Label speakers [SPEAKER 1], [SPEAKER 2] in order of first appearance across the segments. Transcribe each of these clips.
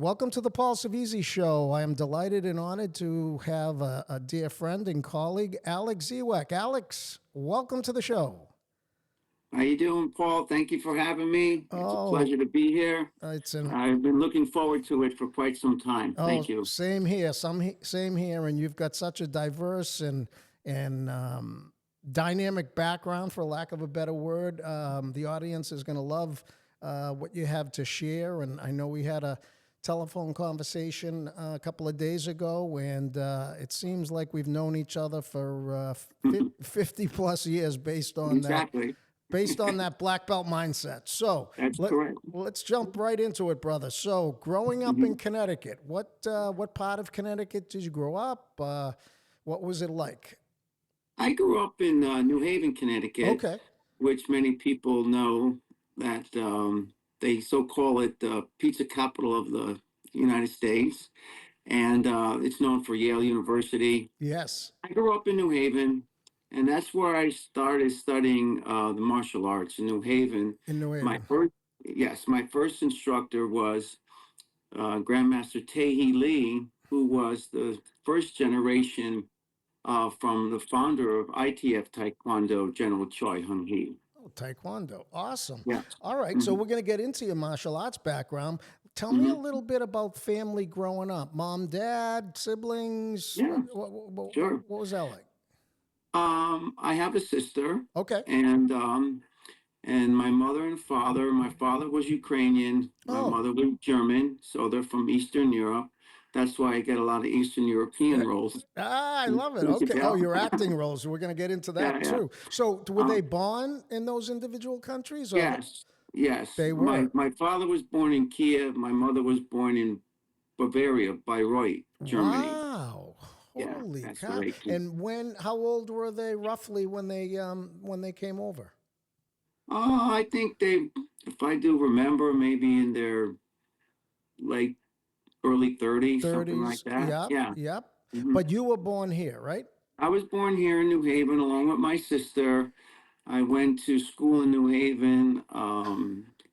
[SPEAKER 1] Welcome to the Paul Cervizzi Show. I am delighted and honored to have a dear friend and colleague, Alex Ziwak. Alex, welcome to the show.
[SPEAKER 2] How you doing, Paul? Thank you for having me. It's a
[SPEAKER 1] Oh,
[SPEAKER 2] pleasure to be here.
[SPEAKER 1] it's an
[SPEAKER 2] I've been looking forward to it for quite some time.
[SPEAKER 1] oh
[SPEAKER 2] Thank you.
[SPEAKER 1] same here, same here. And you've got such a diverse and dynamic background, for lack of a better word. The audience is going to love what you have to share. And I know we had a telephone conversation a couple of days ago, and it seems like we've known each other for 50 plus years
[SPEAKER 2] Exactly.
[SPEAKER 1] based on that black belt mindset. So
[SPEAKER 2] That's correct.
[SPEAKER 1] let's jump right into it, brother. So growing up in
[SPEAKER 2] Mhm.
[SPEAKER 1] Connecticut, what part of Connecticut did you grow up? What was it like?
[SPEAKER 2] I grew up in New Haven, Connecticut,
[SPEAKER 1] Okay.
[SPEAKER 2] which many people know that they so call it the pizza capital of the United States. And it's known for Yale University.
[SPEAKER 1] Yes.
[SPEAKER 2] I grew up in New Haven, and that's where I started studying the martial arts in New Haven.
[SPEAKER 1] In New
[SPEAKER 2] My
[SPEAKER 1] Haven.
[SPEAKER 2] first, yes, my first instructor was Grandmaster Tae Lee, who was the first generation from the founder of ITF Taekwondo, General Choi Hung Hee.
[SPEAKER 1] Oh, Taekwondo. Awesome.
[SPEAKER 2] Yes.
[SPEAKER 1] All right. So
[SPEAKER 2] Mhm.
[SPEAKER 1] we're going to get into your martial arts background. Tell me a
[SPEAKER 2] Mhm.
[SPEAKER 1] little bit about family growing up. Mom, dad, siblings.
[SPEAKER 2] Yeah, sure.
[SPEAKER 1] What was that like?
[SPEAKER 2] I have a sister,
[SPEAKER 1] Okay.
[SPEAKER 2] and my mother and father. My father was Ukrainian. My
[SPEAKER 1] Oh,
[SPEAKER 2] mother was German, so they're from Eastern Europe. That's why I get a lot of Eastern
[SPEAKER 1] yeah.
[SPEAKER 2] European roles.
[SPEAKER 1] I love it. Okay. Oh,
[SPEAKER 2] Yeah,
[SPEAKER 1] your acting roles. We're going to get into
[SPEAKER 2] yeah,
[SPEAKER 1] that
[SPEAKER 2] yeah.
[SPEAKER 1] too. So, were
[SPEAKER 2] Uh,
[SPEAKER 1] they born in those individual countries, or
[SPEAKER 2] yes, yes.
[SPEAKER 1] they
[SPEAKER 2] My
[SPEAKER 1] were?
[SPEAKER 2] my father was born in Kiev. My mother was born in Bavaria, Bayreuth, Germany.
[SPEAKER 1] Wow.
[SPEAKER 2] Yeah,
[SPEAKER 1] Holy
[SPEAKER 2] that's
[SPEAKER 1] cow!
[SPEAKER 2] right.
[SPEAKER 1] And how old were they roughly when they came over?
[SPEAKER 2] I think they, if I do remember, maybe in their late early 30s, something like
[SPEAKER 1] 30s.
[SPEAKER 2] that.
[SPEAKER 1] Yep.
[SPEAKER 2] Yeah.
[SPEAKER 1] Yep.
[SPEAKER 2] Mhm.
[SPEAKER 1] But you were born here, right?
[SPEAKER 2] I was born here in New Haven along with my sister. I went to school in New Haven,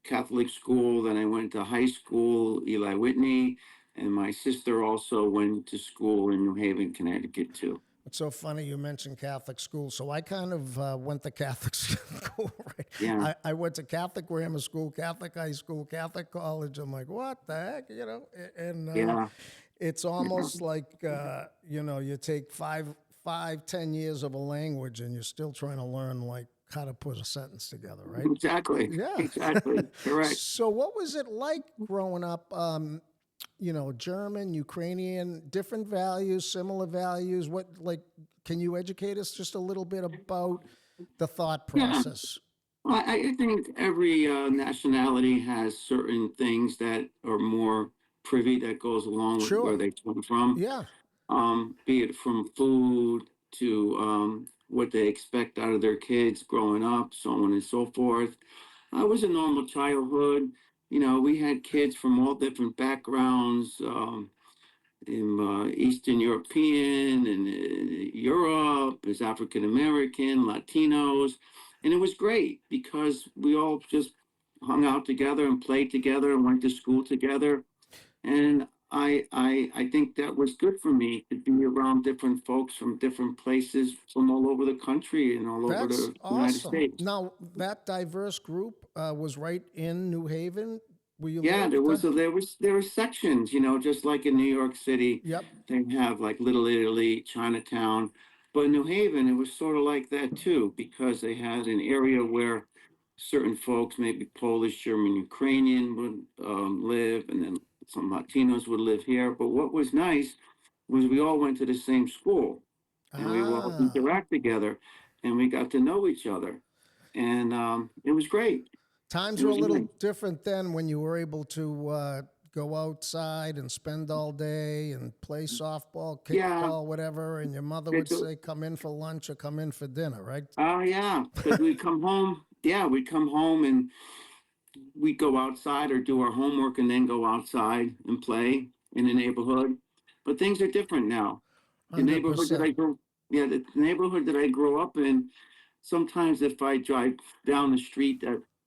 [SPEAKER 2] Catholic school. Then I went to high school, Eli Whitney. And my sister also went to school in New Haven, Connecticut, too.
[SPEAKER 1] It's so funny you mentioned Catholic school. So I kind of went to Catholic school, right?
[SPEAKER 2] Yeah.
[SPEAKER 1] I went to Catholic grammar school, Catholic high school, Catholic college. I'm like, what the heck, you know? And
[SPEAKER 2] Yeah.
[SPEAKER 1] it's
[SPEAKER 2] Yeah.
[SPEAKER 1] almost like you take 10 years of a language and you're still trying to learn like how to put a sentence together, right?
[SPEAKER 2] Exactly.
[SPEAKER 1] Yeah.
[SPEAKER 2] Exactly. Correct.
[SPEAKER 1] So what was it like growing up? German, Ukrainian, different values, similar values. What, like, can you educate us just a little bit about the thought
[SPEAKER 2] Yeah.
[SPEAKER 1] process?
[SPEAKER 2] I think every nationality has certain things that are more privy that goes along with where
[SPEAKER 1] Sure.
[SPEAKER 2] they come from.
[SPEAKER 1] Yeah.
[SPEAKER 2] Be it from food to what they expect out of their kids growing up, so on and so forth. I was a normal childhood. We had kids from all different backgrounds, in Eastern European and Europe, as African American, Latinos. And it was great because we all just hung out together and played together and went to school together. And I think that was good for me to be around different folks from different places from all over the country and all over
[SPEAKER 1] That's
[SPEAKER 2] the United
[SPEAKER 1] awesome.
[SPEAKER 2] States.
[SPEAKER 1] Now, that diverse group was right in New Haven where you
[SPEAKER 2] Yeah,
[SPEAKER 1] lived?
[SPEAKER 2] there were sections, just like in New York City,
[SPEAKER 1] Yep.
[SPEAKER 2] they have like Little Italy, Chinatown. But in New Haven, it was sort of like that too, because they had an area where certain folks, maybe Polish, German, Ukrainian, would live, and then some Latinos would live here. But what was nice was we all went to the same school, and we would all
[SPEAKER 1] Ah.
[SPEAKER 2] interact together, and we got to know each other, and it was great.
[SPEAKER 1] Times
[SPEAKER 2] It
[SPEAKER 1] were a
[SPEAKER 2] was
[SPEAKER 1] little
[SPEAKER 2] nice.
[SPEAKER 1] different then when you were able to go outside and spend all day and play softball,
[SPEAKER 2] Yeah,
[SPEAKER 1] kickball, whatever, and your mother would
[SPEAKER 2] it's a,
[SPEAKER 1] say, come in for lunch or come in for dinner, right?
[SPEAKER 2] Oh yeah, because we'd come home. Yeah, we'd come home and we'd go outside or do our homework and then go outside and play in the neighborhood. But things are different now. The neighborhood that
[SPEAKER 1] 100%.
[SPEAKER 2] I grew, yeah, the neighborhood that I grew up in. Sometimes if I drive down the street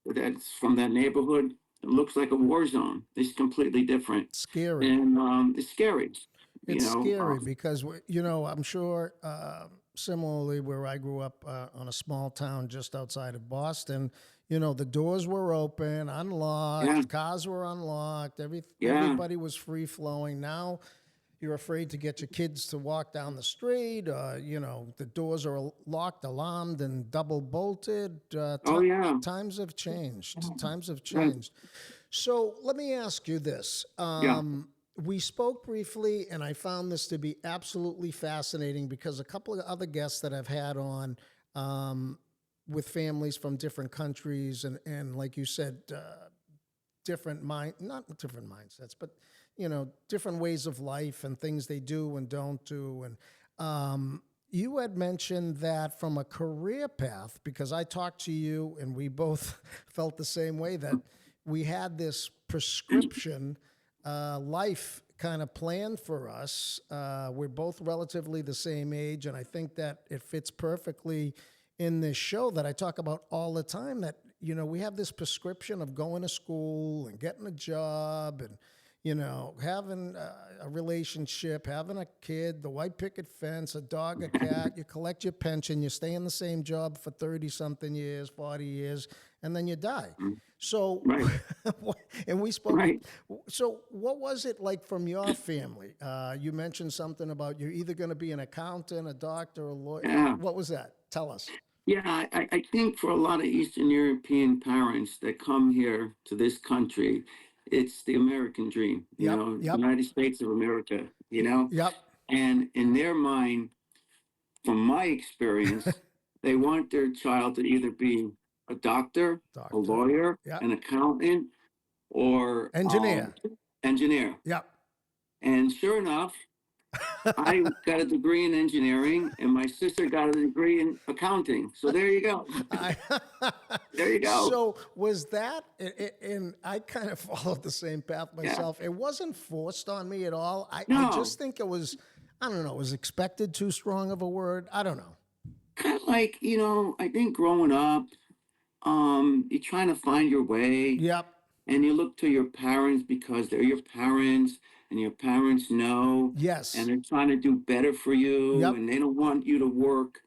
[SPEAKER 2] that's from that neighborhood, It looks like a war zone. It's completely different,
[SPEAKER 1] Scary.
[SPEAKER 2] and it's scary. You
[SPEAKER 1] It's
[SPEAKER 2] know,
[SPEAKER 1] scary because I'm sure similarly where I grew up on a small town just outside of Boston. The doors were open,
[SPEAKER 2] yeah,
[SPEAKER 1] unlocked, cars were unlocked,
[SPEAKER 2] yeah.
[SPEAKER 1] everybody was free flowing. Now you're afraid to get your kids to walk down the street. The doors are locked, alarmed, and double bolted.
[SPEAKER 2] Oh yeah,
[SPEAKER 1] Times have changed. Times have
[SPEAKER 2] yeah,
[SPEAKER 1] changed. So let me ask you this.
[SPEAKER 2] yeah.
[SPEAKER 1] We spoke briefly, and I found this to be absolutely fascinating because a couple of other guests that I've had on with families from different countries, and like you said, not different mindsets, but different ways of life and things they do and don't do. And you had mentioned that from a career path, because I talked to you and we both felt the same way, that we had this prescription life kind of planned for us. We're both relatively the same age, and I think that it fits perfectly in this show that I talk about all the time. That we have this prescription of going to school and getting a job and having a relationship, having a kid, the white picket fence, a dog, a cat. You collect your pension, you stay in the same job for 30 something years, 40 years, and then you die.
[SPEAKER 2] Mm.
[SPEAKER 1] So,
[SPEAKER 2] Right,
[SPEAKER 1] and we spoke.
[SPEAKER 2] right.
[SPEAKER 1] So, what was it like from your family? You mentioned something about you're either going to be an accountant, a doctor, a lawyer.
[SPEAKER 2] Yeah.
[SPEAKER 1] What was that? Tell us.
[SPEAKER 2] Yeah, I think for a lot of Eastern European parents that come here to this country, it's the American dream,
[SPEAKER 1] Yep, yep,
[SPEAKER 2] United States of America,
[SPEAKER 1] yep.
[SPEAKER 2] And in their mind, from my experience, they want their child to either be a doctor, a
[SPEAKER 1] Doctor.
[SPEAKER 2] lawyer,
[SPEAKER 1] Yep.
[SPEAKER 2] an accountant, or
[SPEAKER 1] Engineer.
[SPEAKER 2] engineer.
[SPEAKER 1] Yep.
[SPEAKER 2] And sure enough, I got a degree in engineering, and my sister got a degree in accounting. So there you go.
[SPEAKER 1] I,
[SPEAKER 2] There you go.
[SPEAKER 1] so was that, and I kind of followed the same path
[SPEAKER 2] Yeah.
[SPEAKER 1] myself. It wasn't forced on me at all. I
[SPEAKER 2] No,
[SPEAKER 1] just think it was, I don't know, it was expected too strong of a word. I don't know.
[SPEAKER 2] kind of like, I think growing up, you're trying to find your way,
[SPEAKER 1] Yep.
[SPEAKER 2] and you look to your parents because they're your parents, and your parents know, and
[SPEAKER 1] Yes.
[SPEAKER 2] they're trying to do better for you,
[SPEAKER 1] Yep.
[SPEAKER 2] and they don't want you to work.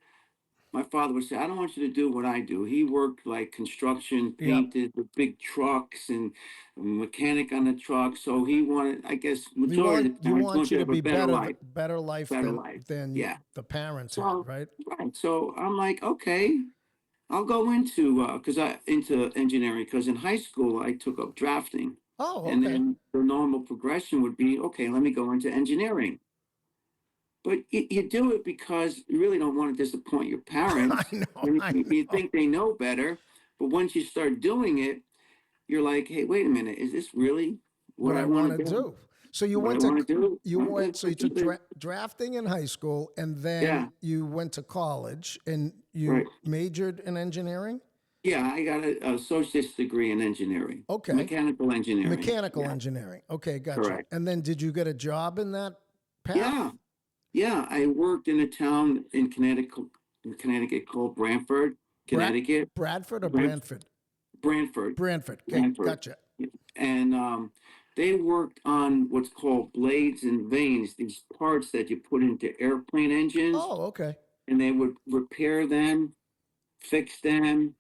[SPEAKER 2] My father would say, I don't want you to do what I do. He worked like construction,
[SPEAKER 1] Yep.
[SPEAKER 2] painted the big trucks and a mechanic on the truck. So he wanted, I guess,
[SPEAKER 1] You
[SPEAKER 2] majority
[SPEAKER 1] want
[SPEAKER 2] of the
[SPEAKER 1] you
[SPEAKER 2] parents
[SPEAKER 1] want
[SPEAKER 2] want
[SPEAKER 1] you
[SPEAKER 2] you to
[SPEAKER 1] to
[SPEAKER 2] have a
[SPEAKER 1] be
[SPEAKER 2] better
[SPEAKER 1] better
[SPEAKER 2] life,
[SPEAKER 1] better life
[SPEAKER 2] better life.
[SPEAKER 1] than
[SPEAKER 2] Yeah.
[SPEAKER 1] the parents had,
[SPEAKER 2] So,
[SPEAKER 1] right?
[SPEAKER 2] right. So I'm like, okay, I'll go into, into engineering because in high school I took up drafting.
[SPEAKER 1] Oh,
[SPEAKER 2] And
[SPEAKER 1] okay.
[SPEAKER 2] then the normal progression would be, okay, let me go into engineering. But you do it because you really don't want to disappoint your
[SPEAKER 1] I
[SPEAKER 2] parents.
[SPEAKER 1] know,
[SPEAKER 2] And
[SPEAKER 1] I
[SPEAKER 2] you
[SPEAKER 1] know.
[SPEAKER 2] think they know better. But once you start doing it, you're like, hey, wait a minute, is this really what
[SPEAKER 1] What
[SPEAKER 2] I
[SPEAKER 1] I
[SPEAKER 2] want
[SPEAKER 1] want to
[SPEAKER 2] to do?
[SPEAKER 1] do. So you
[SPEAKER 2] What I
[SPEAKER 1] went to
[SPEAKER 2] want to do?
[SPEAKER 1] so you
[SPEAKER 2] Let's do
[SPEAKER 1] took
[SPEAKER 2] this.
[SPEAKER 1] drafting in high school, and then
[SPEAKER 2] Yeah,
[SPEAKER 1] you went to college and
[SPEAKER 2] right.
[SPEAKER 1] you majored in engineering.
[SPEAKER 2] Yeah, I got an associate's degree in engineering,
[SPEAKER 1] Okay,
[SPEAKER 2] mechanical engineering.
[SPEAKER 1] mechanical
[SPEAKER 2] Yeah,
[SPEAKER 1] engineering. Okay, gotcha.
[SPEAKER 2] correct.
[SPEAKER 1] And then did you get a job in that
[SPEAKER 2] Yeah,
[SPEAKER 1] path?
[SPEAKER 2] yeah. I worked in a town in Connecticut called Brantford,
[SPEAKER 1] Brad
[SPEAKER 2] Connecticut.
[SPEAKER 1] Bradford or
[SPEAKER 2] Brant,
[SPEAKER 1] Brantford?
[SPEAKER 2] Brantford,
[SPEAKER 1] Brantford. Okay,
[SPEAKER 2] Brantford.
[SPEAKER 1] gotcha.
[SPEAKER 2] And they worked on what's called blades and vanes, these parts that you put into airplane engines,
[SPEAKER 1] Oh, okay.
[SPEAKER 2] and they would repair them, fix them,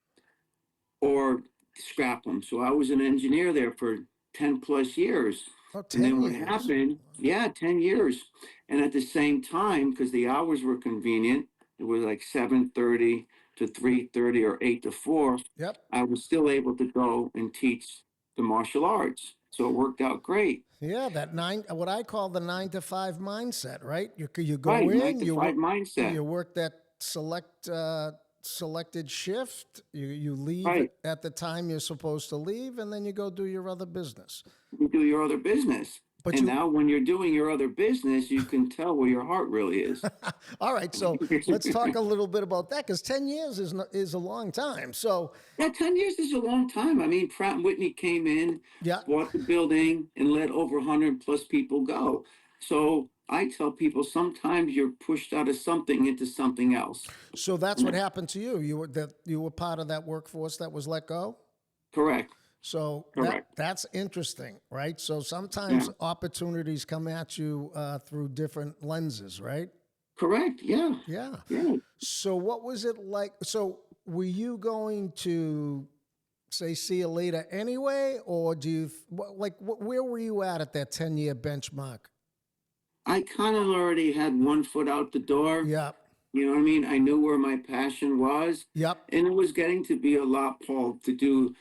[SPEAKER 2] or scrap them. So I was an engineer there for 10 plus years.
[SPEAKER 1] Oh,
[SPEAKER 2] And then
[SPEAKER 1] 10
[SPEAKER 2] what
[SPEAKER 1] years.
[SPEAKER 2] happened, yeah, 10 years. And at the same time, because the hours were convenient, it was like 7:30 to 3:30 or 8 to 4,
[SPEAKER 1] Yep.
[SPEAKER 2] I was still able to go and teach the martial arts. So it worked out great.
[SPEAKER 1] Yeah, that what I call the 9 to 5 mindset, right? You go
[SPEAKER 2] Right, nine
[SPEAKER 1] in,
[SPEAKER 2] to five mindset.
[SPEAKER 1] you work that selected shift. You leave
[SPEAKER 2] Right.
[SPEAKER 1] at the time you're supposed to leave, and then you go do your other business.
[SPEAKER 2] You do your other business.
[SPEAKER 1] But
[SPEAKER 2] And
[SPEAKER 1] you,
[SPEAKER 2] now when you're doing your other business, you can tell where your heart really is.
[SPEAKER 1] all right. So let's talk a little bit about that because 10 years is a long time. So
[SPEAKER 2] Yeah, 10 years is a long time. I mean, Pratt and Whitney came in,
[SPEAKER 1] yeah,
[SPEAKER 2] bought the building, and let over 100 plus people go. So I tell people sometimes you're pushed out of something into something else.
[SPEAKER 1] so that's
[SPEAKER 2] And
[SPEAKER 1] what
[SPEAKER 2] that,
[SPEAKER 1] happened to you. You were part of that workforce that was let go.
[SPEAKER 2] correct.
[SPEAKER 1] So
[SPEAKER 2] Correct.
[SPEAKER 1] that's interesting, right? So
[SPEAKER 2] Yeah.
[SPEAKER 1] sometimes opportunities come at you through different lenses, right?
[SPEAKER 2] Correct. Yeah.
[SPEAKER 1] Yeah.
[SPEAKER 2] Yeah.
[SPEAKER 1] So what was it like? So were you going to say see you later anyway, or do you where were you at that 10-year benchmark?
[SPEAKER 2] I kind of already had one foot out the door.
[SPEAKER 1] Yep.
[SPEAKER 2] You know what I mean? I knew where my passion was,
[SPEAKER 1] Yep.
[SPEAKER 2] and it was getting to be a lot, Paul, to do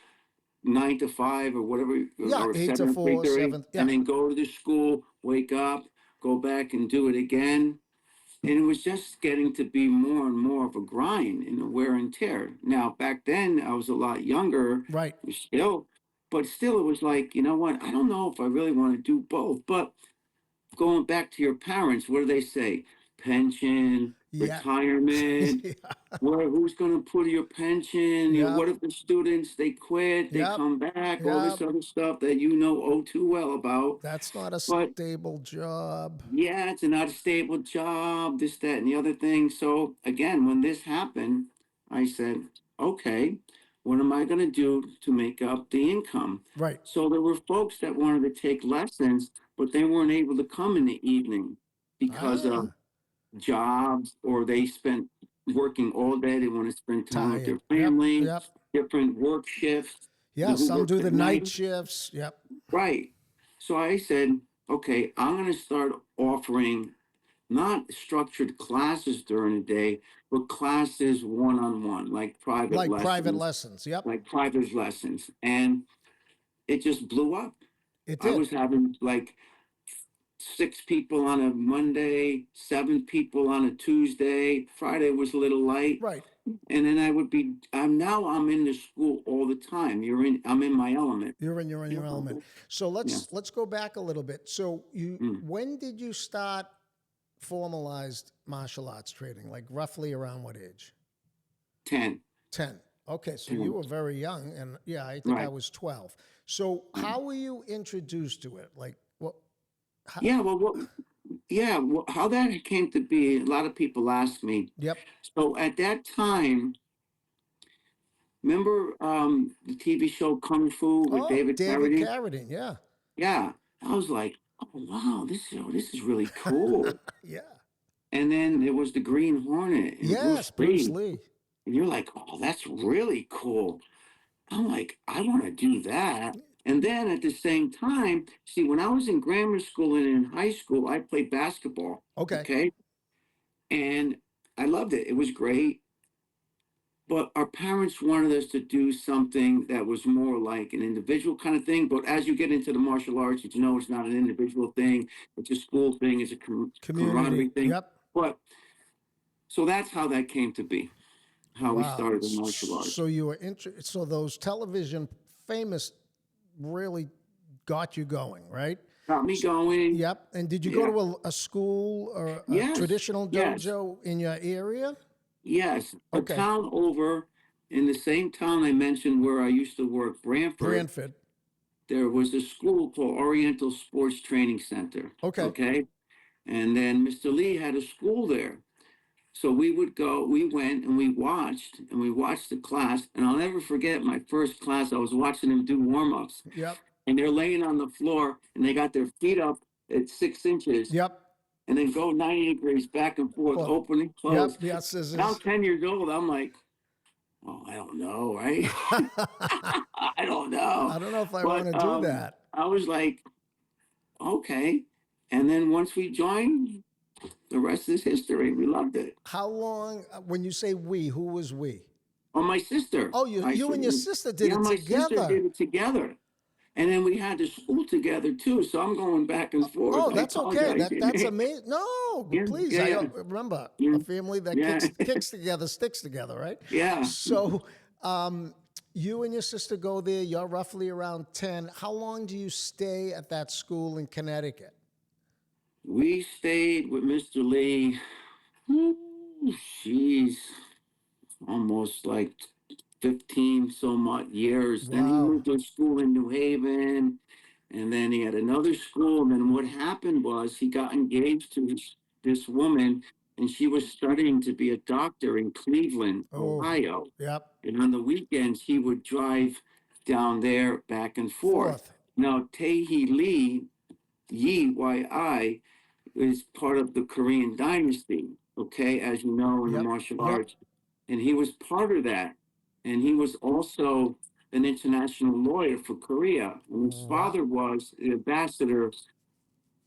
[SPEAKER 2] 9 to 5 or whatever,
[SPEAKER 1] Yeah.
[SPEAKER 2] or
[SPEAKER 1] Eight to
[SPEAKER 2] 7 to
[SPEAKER 1] four,
[SPEAKER 2] 3:30,
[SPEAKER 1] seven.
[SPEAKER 2] and
[SPEAKER 1] Yeah.
[SPEAKER 2] then go to the school, wake up, go back and do it again. And it was just getting to be more and more of a grind and a wear and tear. Now, back then, I was a lot younger,
[SPEAKER 1] Right.
[SPEAKER 2] still, but still, it was like, you know what? I don't know if I really want to do both. But going back to your parents, what do they say? Pension,
[SPEAKER 1] Yeah.
[SPEAKER 2] retirement.
[SPEAKER 1] Yeah.
[SPEAKER 2] Where who's going to put your pension? You know,
[SPEAKER 1] Yep.
[SPEAKER 2] what if the students they quit, they
[SPEAKER 1] Yep.
[SPEAKER 2] come back, all this
[SPEAKER 1] Yep.
[SPEAKER 2] other stuff that you know oh too well about.
[SPEAKER 1] That's not a
[SPEAKER 2] But
[SPEAKER 1] stable job.
[SPEAKER 2] yeah, it's not a stable job, this, that, and the other thing. So again, when this happened, I said, okay, what am I going to do to make up the income?
[SPEAKER 1] Right.
[SPEAKER 2] So there were folks that wanted to take lessons, but they weren't able to come in the evening because of
[SPEAKER 1] Ah,
[SPEAKER 2] jobs, or they spent working all day. They want to spend time with
[SPEAKER 1] tired.
[SPEAKER 2] their
[SPEAKER 1] Yep.
[SPEAKER 2] family,
[SPEAKER 1] Yep.
[SPEAKER 2] different work shifts,
[SPEAKER 1] Yeah.
[SPEAKER 2] who
[SPEAKER 1] Some
[SPEAKER 2] worked
[SPEAKER 1] do
[SPEAKER 2] at
[SPEAKER 1] the night
[SPEAKER 2] night.
[SPEAKER 1] shifts. Yep.
[SPEAKER 2] Right. So I said, okay, I'm going to start offering not structured classes during the day, but classes one on one,
[SPEAKER 1] Like private lessons. Yep.
[SPEAKER 2] like private lessons. And it just blew up.
[SPEAKER 1] It
[SPEAKER 2] I
[SPEAKER 1] did.
[SPEAKER 2] was having like 6 people on a Monday, 7 people on a Tuesday. Friday was a little light.
[SPEAKER 1] Right.
[SPEAKER 2] And then I'm in the school all the time. I'm in my element.
[SPEAKER 1] You're in
[SPEAKER 2] Yeah.
[SPEAKER 1] your element. So
[SPEAKER 2] Yeah.
[SPEAKER 1] let's go back a little bit. So you
[SPEAKER 2] Mm.
[SPEAKER 1] when did you start formalized martial arts training? Like roughly around what age?
[SPEAKER 2] 10.
[SPEAKER 1] 10. Okay, so you
[SPEAKER 2] 10.
[SPEAKER 1] were very young, and yeah, I think I
[SPEAKER 2] Right.
[SPEAKER 1] was 12. So
[SPEAKER 2] Right.
[SPEAKER 1] how were you introduced to it? Like what? How,
[SPEAKER 2] Yeah. How that came to be, a lot of people ask me.
[SPEAKER 1] yep.
[SPEAKER 2] So at that time, remember the TV show Kung Fu with
[SPEAKER 1] Oh,
[SPEAKER 2] David
[SPEAKER 1] David
[SPEAKER 2] Carradine?
[SPEAKER 1] Carradine. Yeah.
[SPEAKER 2] Yeah. I was like, oh wow, this is really cool.
[SPEAKER 1] Yeah.
[SPEAKER 2] And then there was the Green Hornet and
[SPEAKER 1] Yes,
[SPEAKER 2] Bruce
[SPEAKER 1] Bruce
[SPEAKER 2] Lee.
[SPEAKER 1] Lee.
[SPEAKER 2] And you're like, oh, that's really cool. I'm like, I want to do that. And then at the same time, see, when I was in grammar school and in high school, I played basketball.
[SPEAKER 1] Okay.
[SPEAKER 2] Okay. And I loved it. It was great. But our parents wanted us to do something that was more like an individual kind of thing. But as you get into the martial arts, you know it's not an individual thing. It's a school thing. It's a
[SPEAKER 1] Community.
[SPEAKER 2] camaraderie thing.
[SPEAKER 1] Yep.
[SPEAKER 2] But so that's how that came to be, how we
[SPEAKER 1] Wow.
[SPEAKER 2] started the martial arts.
[SPEAKER 1] So you were so those television famous really got you going, right?
[SPEAKER 2] Got me going.
[SPEAKER 1] Yep. And did you go
[SPEAKER 2] Yeah.
[SPEAKER 1] to a school or a
[SPEAKER 2] Yes.
[SPEAKER 1] traditional
[SPEAKER 2] Yes.
[SPEAKER 1] dojo in your area?
[SPEAKER 2] Yes. A
[SPEAKER 1] Okay.
[SPEAKER 2] town over in the same town I mentioned where I used to work, Brantford,
[SPEAKER 1] Branford.
[SPEAKER 2] there was a school called Oriental Sports Training Center.
[SPEAKER 1] Okay.
[SPEAKER 2] Okay. And then Mr. Lee had a school there. So we went and we watched the class. And I'll never forget my first class. I was watching them do warm ups,
[SPEAKER 1] Yep.
[SPEAKER 2] and they're laying on the floor and they got their feet up at 6 inches
[SPEAKER 1] Yep.
[SPEAKER 2] and then go 90 degrees back and forth,
[SPEAKER 1] Well,
[SPEAKER 2] open and close.
[SPEAKER 1] yep. Yeah.
[SPEAKER 2] And I'm
[SPEAKER 1] Scissors.
[SPEAKER 2] 10 years old. I'm like, oh, I don't know, right?
[SPEAKER 1] I
[SPEAKER 2] I don't know.
[SPEAKER 1] don't know if I want
[SPEAKER 2] But
[SPEAKER 1] to do that.
[SPEAKER 2] I was like, okay. And then once we joined, the rest is history. We loved it.
[SPEAKER 1] How long, when you say we, who was we?
[SPEAKER 2] Oh, my sister.
[SPEAKER 1] Oh, you and your sister did
[SPEAKER 2] Yeah,
[SPEAKER 1] it
[SPEAKER 2] my sister
[SPEAKER 1] together.
[SPEAKER 2] did it together. And then we had the school together too. So I'm going back and forth.
[SPEAKER 1] Oh,
[SPEAKER 2] I
[SPEAKER 1] that's okay.
[SPEAKER 2] apologize.
[SPEAKER 1] That's amazing. No,
[SPEAKER 2] Yeah,
[SPEAKER 1] please.
[SPEAKER 2] yeah,
[SPEAKER 1] I
[SPEAKER 2] yeah.
[SPEAKER 1] remember a
[SPEAKER 2] Yeah.
[SPEAKER 1] family that
[SPEAKER 2] Yeah.
[SPEAKER 1] kicks together, sticks together, right?
[SPEAKER 2] Yeah.
[SPEAKER 1] So, you and your sister go there. You're roughly around 10. How long do you stay at that school in Connecticut?
[SPEAKER 2] We stayed with Mr. Lee. She's almost like 15 some odd years. Then he
[SPEAKER 1] Wow.
[SPEAKER 2] moved to a school in New Haven, and then he had another school. And then what happened was he got engaged to this woman, and she was studying to be a doctor in Cleveland,
[SPEAKER 1] Oh,
[SPEAKER 2] Ohio.
[SPEAKER 1] yep.
[SPEAKER 2] And on the weekends, he would drive. down there back and forth.
[SPEAKER 1] Fourth.
[SPEAKER 2] Now, Tae Lee, Yi, Y-I, is part of the Korean dynasty, okay, as you know, in the
[SPEAKER 1] Yep.
[SPEAKER 2] martial
[SPEAKER 1] Yep.
[SPEAKER 2] arts. And he was part of that. And he was also an international lawyer for Korea. And his
[SPEAKER 1] Wow.
[SPEAKER 2] father was the ambassador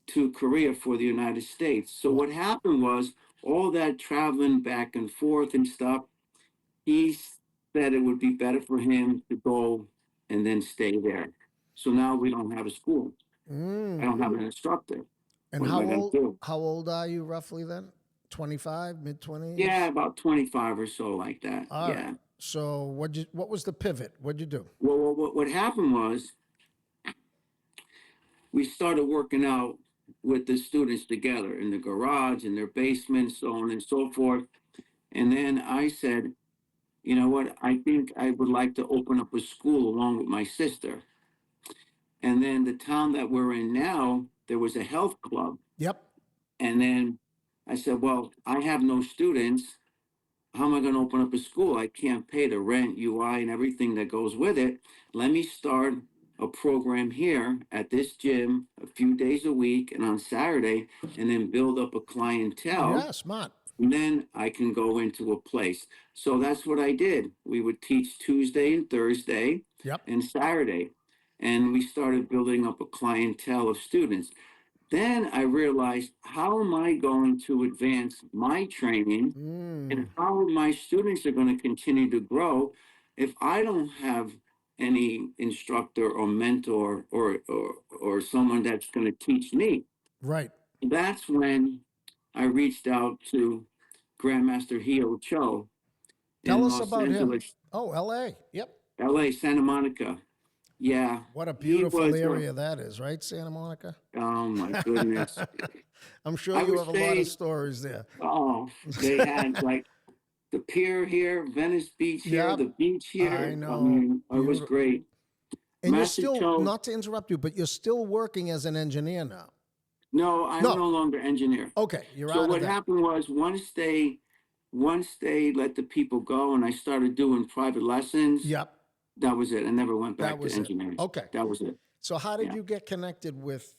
[SPEAKER 2] to Korea for the United States. So
[SPEAKER 1] Wow.
[SPEAKER 2] what happened was all that traveling back and forth and stuff, he said it would be better for him to go and then stay there. So now we don't have a school. I don't
[SPEAKER 1] Mm.
[SPEAKER 2] have an instructor.
[SPEAKER 1] And
[SPEAKER 2] What am I going to do?
[SPEAKER 1] how old are you roughly then? 25, mid
[SPEAKER 2] Yeah,
[SPEAKER 1] 20s?
[SPEAKER 2] about 25 or so, like that.
[SPEAKER 1] All right.
[SPEAKER 2] Yeah.
[SPEAKER 1] So what was the pivot? What'd you do?
[SPEAKER 2] Well, what happened was we started working out with the students together in the garage, in their basement, so on and so forth. And then I said, you know what? I think I would like to open up a school along with my sister. And then the town that we're in now, there was a health club.
[SPEAKER 1] Yep.
[SPEAKER 2] And then I said, well, I have no students. How am I going to open up a school? I can't pay the rent, UI, and everything that goes with it. Let me start a program here at this gym a few days a week and on Saturday, and then build up a clientele.
[SPEAKER 1] Yeah, smart.
[SPEAKER 2] And then I can go into a place. So that's what I did. We would teach Tuesday and Thursday
[SPEAKER 1] Yep.
[SPEAKER 2] and Saturday. And we started building up a clientele of students. Then I realized, how am I going to advance my training
[SPEAKER 1] Mm.
[SPEAKER 2] and how my students are going to continue to grow if I don't have any instructor or mentor or someone that's going to teach me?
[SPEAKER 1] Right.
[SPEAKER 2] That's when I reached out to Grandmaster Hio Cho
[SPEAKER 1] Tell
[SPEAKER 2] in
[SPEAKER 1] us
[SPEAKER 2] Los
[SPEAKER 1] about him.
[SPEAKER 2] Angeles,
[SPEAKER 1] Oh, LA. Yep.
[SPEAKER 2] LA, Santa Monica. Yeah,
[SPEAKER 1] What a
[SPEAKER 2] he
[SPEAKER 1] beautiful
[SPEAKER 2] was
[SPEAKER 1] area that is, right? Santa Monica.
[SPEAKER 2] oh my goodness.
[SPEAKER 1] I'm sure
[SPEAKER 2] I
[SPEAKER 1] you
[SPEAKER 2] would
[SPEAKER 1] have a lot of
[SPEAKER 2] say,
[SPEAKER 1] stories there.
[SPEAKER 2] oh, they had like the pier here, Venice Beach here,
[SPEAKER 1] Yep.
[SPEAKER 2] the beach
[SPEAKER 1] I
[SPEAKER 2] here. I
[SPEAKER 1] know.
[SPEAKER 2] mean, it was
[SPEAKER 1] Beautiful.
[SPEAKER 2] great.
[SPEAKER 1] And you're
[SPEAKER 2] Master
[SPEAKER 1] still,
[SPEAKER 2] Cho,
[SPEAKER 1] not to interrupt you, but you're still working as an engineer now.
[SPEAKER 2] no, I'm
[SPEAKER 1] No.
[SPEAKER 2] no longer engineer.
[SPEAKER 1] Okay. You're
[SPEAKER 2] So
[SPEAKER 1] out of
[SPEAKER 2] what
[SPEAKER 1] that.
[SPEAKER 2] happened was once they let the people go and I started doing private lessons,
[SPEAKER 1] Yep.
[SPEAKER 2] that was it. I never went
[SPEAKER 1] That
[SPEAKER 2] back to
[SPEAKER 1] was it.
[SPEAKER 2] engineering.
[SPEAKER 1] Okay.
[SPEAKER 2] That was it.
[SPEAKER 1] So how did
[SPEAKER 2] Yeah.
[SPEAKER 1] you get connected with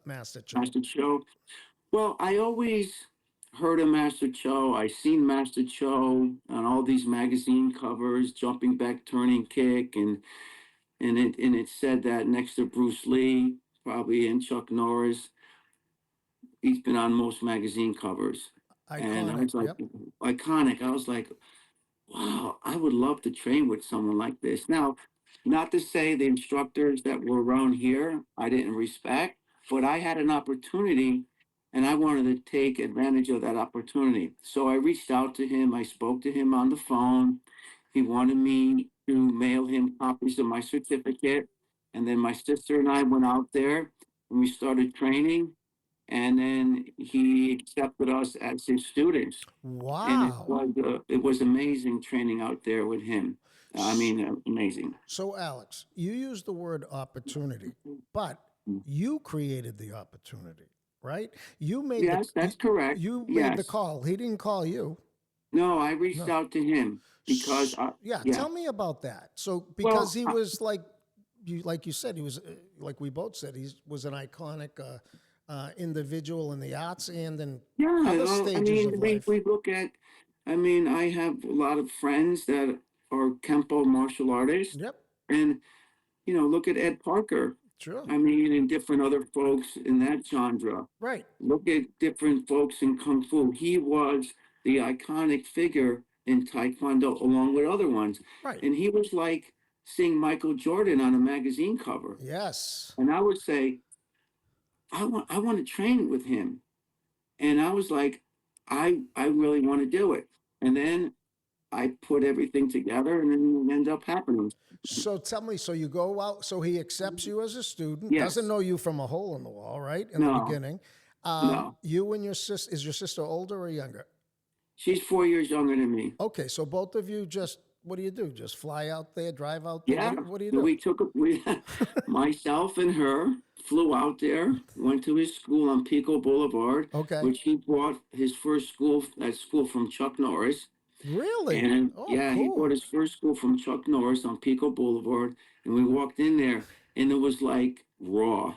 [SPEAKER 1] Master Cho?
[SPEAKER 2] Master Cho. Well, I always heard of Master Cho. I seen Master Cho on all these magazine covers, jumping back, turning kick, and it said that next to Bruce Lee, probably and Chuck Norris, he's been on most magazine covers. And I
[SPEAKER 1] Iconic.
[SPEAKER 2] was like,
[SPEAKER 1] Yep.
[SPEAKER 2] iconic. I was like, wow, I would love to train with someone like this. Now, not to say the instructors that were around here I didn't respect, but I had an opportunity and I wanted to take advantage of that opportunity. So I reached out to him. I spoke to him on the phone. He wanted me to mail him copies of my certificate. And then my sister and I went out there and we started training. And then he accepted us as his students and
[SPEAKER 1] Wow.
[SPEAKER 2] it was amazing training out there with him. I
[SPEAKER 1] S-
[SPEAKER 2] mean, amazing.
[SPEAKER 1] So, Alex, you used the word opportunity, but you created the opportunity, right? You made
[SPEAKER 2] Yes, that's correct.
[SPEAKER 1] you made the
[SPEAKER 2] Yes.
[SPEAKER 1] call. He didn't call you.
[SPEAKER 2] No, I reached
[SPEAKER 1] No.
[SPEAKER 2] out to him because,
[SPEAKER 1] Yeah,
[SPEAKER 2] yeah.
[SPEAKER 1] tell me about that. So, because
[SPEAKER 2] Well,
[SPEAKER 1] he was like you said, he was like we both said, he was an iconic individual in the arts and in
[SPEAKER 2] yeah.
[SPEAKER 1] other
[SPEAKER 2] Well, I
[SPEAKER 1] stages
[SPEAKER 2] mean,
[SPEAKER 1] of
[SPEAKER 2] we
[SPEAKER 1] life.
[SPEAKER 2] we look at. I mean, I have a lot of friends that are Kempo martial artists,
[SPEAKER 1] Yep,
[SPEAKER 2] and look at Ed Parker.
[SPEAKER 1] sure,
[SPEAKER 2] I mean, and different other folks in that genre.
[SPEAKER 1] right,
[SPEAKER 2] Look at different folks in Kung Fu. He was the iconic figure in Taekwondo along with other ones.
[SPEAKER 1] right.
[SPEAKER 2] And he was like seeing Michael Jordan on a magazine cover.
[SPEAKER 1] Yes.
[SPEAKER 2] And I would say, I want to train with him. And I was like, I really want to do it. And then I put everything together and then it ended up happening.
[SPEAKER 1] So tell me, so you go out, so he accepts you as a student, doesn't
[SPEAKER 2] Yes.
[SPEAKER 1] know you from a hole in the wall, right? In the
[SPEAKER 2] No,
[SPEAKER 1] beginning.
[SPEAKER 2] no.
[SPEAKER 1] You and your sister, is your sister older or younger?
[SPEAKER 2] She's 4 years younger than me.
[SPEAKER 1] Okay, so both of you just, what do you do? Just fly out there, drive out there?
[SPEAKER 2] Yeah,
[SPEAKER 1] What do you
[SPEAKER 2] so
[SPEAKER 1] do?
[SPEAKER 2] myself and her flew out there, went to his school on Pico Boulevard,
[SPEAKER 1] Okay,
[SPEAKER 2] which he bought his first school, that school from Chuck Norris.
[SPEAKER 1] Really?
[SPEAKER 2] And
[SPEAKER 1] Oh,
[SPEAKER 2] yeah, he bought
[SPEAKER 1] cool.
[SPEAKER 2] his first school from Chuck Norris on Pico Boulevard. And we walked in there, and it was like raw.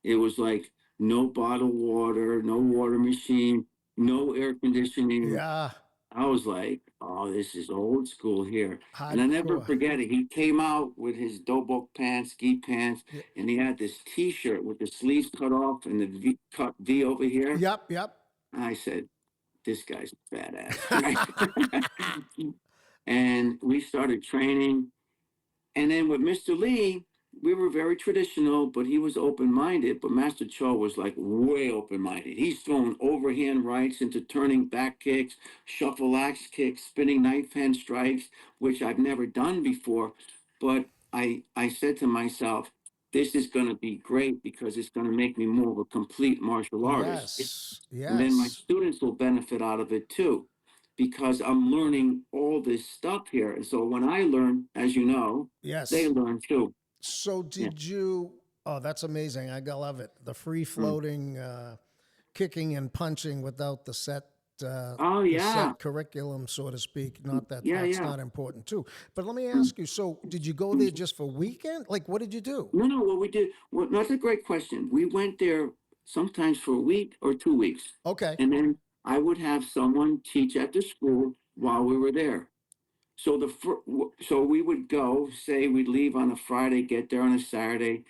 [SPEAKER 2] It was like no bottled water, no water machine, no air conditioning.
[SPEAKER 1] Yeah,
[SPEAKER 2] I was like, oh, this is old school here. And I never
[SPEAKER 1] hardcore.
[SPEAKER 2] forget it. He came out with his Dobok pants, ski pants,
[SPEAKER 1] Y-
[SPEAKER 2] and he had this t shirt with the sleeves cut off and the cut V over here.
[SPEAKER 1] Yep, yep.
[SPEAKER 2] I said, this guy's badass, right? And we started training. And then with Mr. Lee, we were very traditional, but he was open minded. But Master Cho was like way open minded. He's throwing overhand rights into turning back kicks, shuffle axe kicks, spinning knife hand strikes, which I've never done before. But I said to myself, this is going to be great because it's going to make me more of a complete martial artist.
[SPEAKER 1] Yes,
[SPEAKER 2] And then my
[SPEAKER 1] yes,
[SPEAKER 2] students will benefit out of it too, because I'm learning all this stuff here. And so when I learn, as you know, they
[SPEAKER 1] yes.
[SPEAKER 2] learn too.
[SPEAKER 1] So
[SPEAKER 2] Yeah.
[SPEAKER 1] did you? Oh, that's amazing. I love it. The free
[SPEAKER 2] Mm.
[SPEAKER 1] floating kicking and punching without uh,
[SPEAKER 2] Oh
[SPEAKER 1] the
[SPEAKER 2] yeah.
[SPEAKER 1] set curriculum, so to speak. Not that
[SPEAKER 2] Yeah,
[SPEAKER 1] that's
[SPEAKER 2] yeah.
[SPEAKER 1] not important too. But let me
[SPEAKER 2] Mm.
[SPEAKER 1] ask you. So did you go there just for weekend? Like, what did you do?
[SPEAKER 2] No, no, what we did, well, that's a great question. We went there sometimes for a week or 2 weeks.
[SPEAKER 1] Okay,
[SPEAKER 2] And then I would have someone teach at the school while we were there. So so we would go, say we'd leave on a Friday, get there on a Saturday.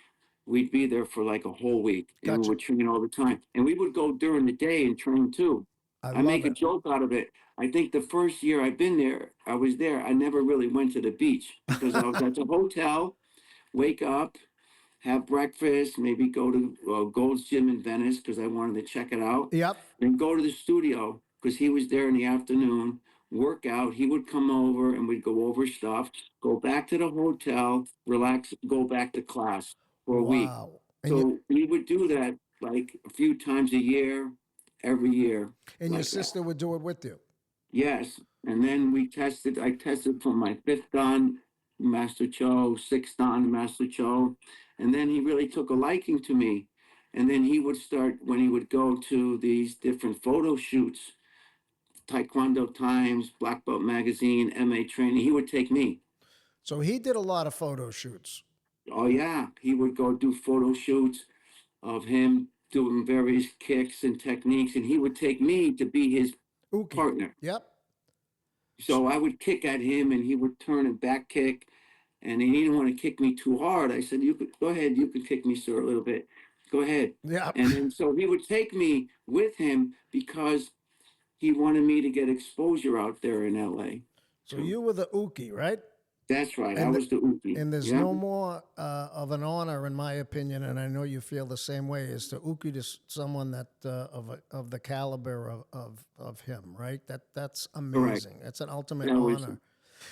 [SPEAKER 2] We'd be there for like a whole week, and we
[SPEAKER 1] gotcha.
[SPEAKER 2] would train all the time. And we would go during the day and train too.
[SPEAKER 1] I
[SPEAKER 2] I
[SPEAKER 1] love
[SPEAKER 2] make a
[SPEAKER 1] it.
[SPEAKER 2] joke out of it. I think the first year I've been there, I was there. I never really went to the beach because I was at the hotel, wake up, have breakfast, maybe go to Gold's Gym in Venice because I wanted to check it out,
[SPEAKER 1] Yep.
[SPEAKER 2] then go to the studio because he was there in the afternoon, work out. He would come over and we'd go over stuff, go back to the hotel, relax, go back to class for a week.
[SPEAKER 1] Wow.
[SPEAKER 2] So we would do that like a few times a year, every year,
[SPEAKER 1] And your
[SPEAKER 2] like that.
[SPEAKER 1] sister would do it with you.
[SPEAKER 2] Yes, and then I tested for my fifth Dan, Master Cho, sixth Dan, Master Cho. And then he really took a liking to me. And then he would start, when he would go to these different photo shoots, Taekwondo Times, Black Belt Magazine, MA Training, he would take me.
[SPEAKER 1] So he did a lot of photo shoots.
[SPEAKER 2] Oh, yeah, he would go do photo shoots of him doing various kicks and techniques, and he would take me to be his
[SPEAKER 1] Uki.
[SPEAKER 2] partner.
[SPEAKER 1] Yep.
[SPEAKER 2] So I would kick at him and he would turn and back kick. And he didn't want to kick me too hard. I said, you could go ahead, you could kick me, sir, a little bit. Go ahead.
[SPEAKER 1] Yep.
[SPEAKER 2] And then so he would take me with him because he wanted me to get exposure out there in LA.
[SPEAKER 1] So
[SPEAKER 2] So
[SPEAKER 1] you were the Uki, right?
[SPEAKER 2] that's right. I
[SPEAKER 1] And
[SPEAKER 2] was the Uki.
[SPEAKER 1] and there's
[SPEAKER 2] Yeah.
[SPEAKER 1] no more of an honor, in my opinion, and I know you feel the same way, is to Uki to someone that of the caliber of him, right? That's
[SPEAKER 2] Correct.
[SPEAKER 1] amazing. That's an ultimate
[SPEAKER 2] That was
[SPEAKER 1] honor.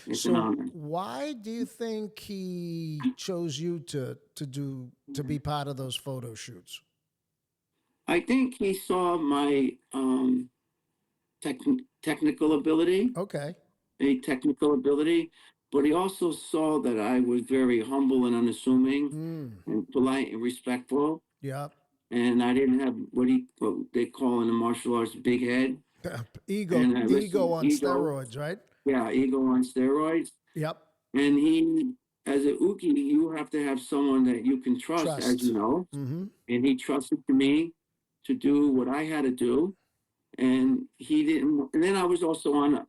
[SPEAKER 2] it's an
[SPEAKER 1] So
[SPEAKER 2] honor.
[SPEAKER 1] why do you think he chose you to be part of those photo shoots?
[SPEAKER 2] I think he saw my tech, technical ability,
[SPEAKER 1] Okay.
[SPEAKER 2] a technical ability, but he also saw that I was very humble and unassuming
[SPEAKER 1] Mm.
[SPEAKER 2] and polite and respectful.
[SPEAKER 1] Yep.
[SPEAKER 2] And I didn't have what they call in the martial arts big head.
[SPEAKER 1] Ego
[SPEAKER 2] And I
[SPEAKER 1] ego
[SPEAKER 2] listened,
[SPEAKER 1] on
[SPEAKER 2] ego,
[SPEAKER 1] steroids, right?
[SPEAKER 2] yeah, ego on steroids.
[SPEAKER 1] Yep.
[SPEAKER 2] And he, as a uki, you have to have someone that you can trust, as you
[SPEAKER 1] Trust.
[SPEAKER 2] know.
[SPEAKER 1] Mm-hmm.
[SPEAKER 2] And he trusted me to do what I had to do. And he didn't. And then I was also on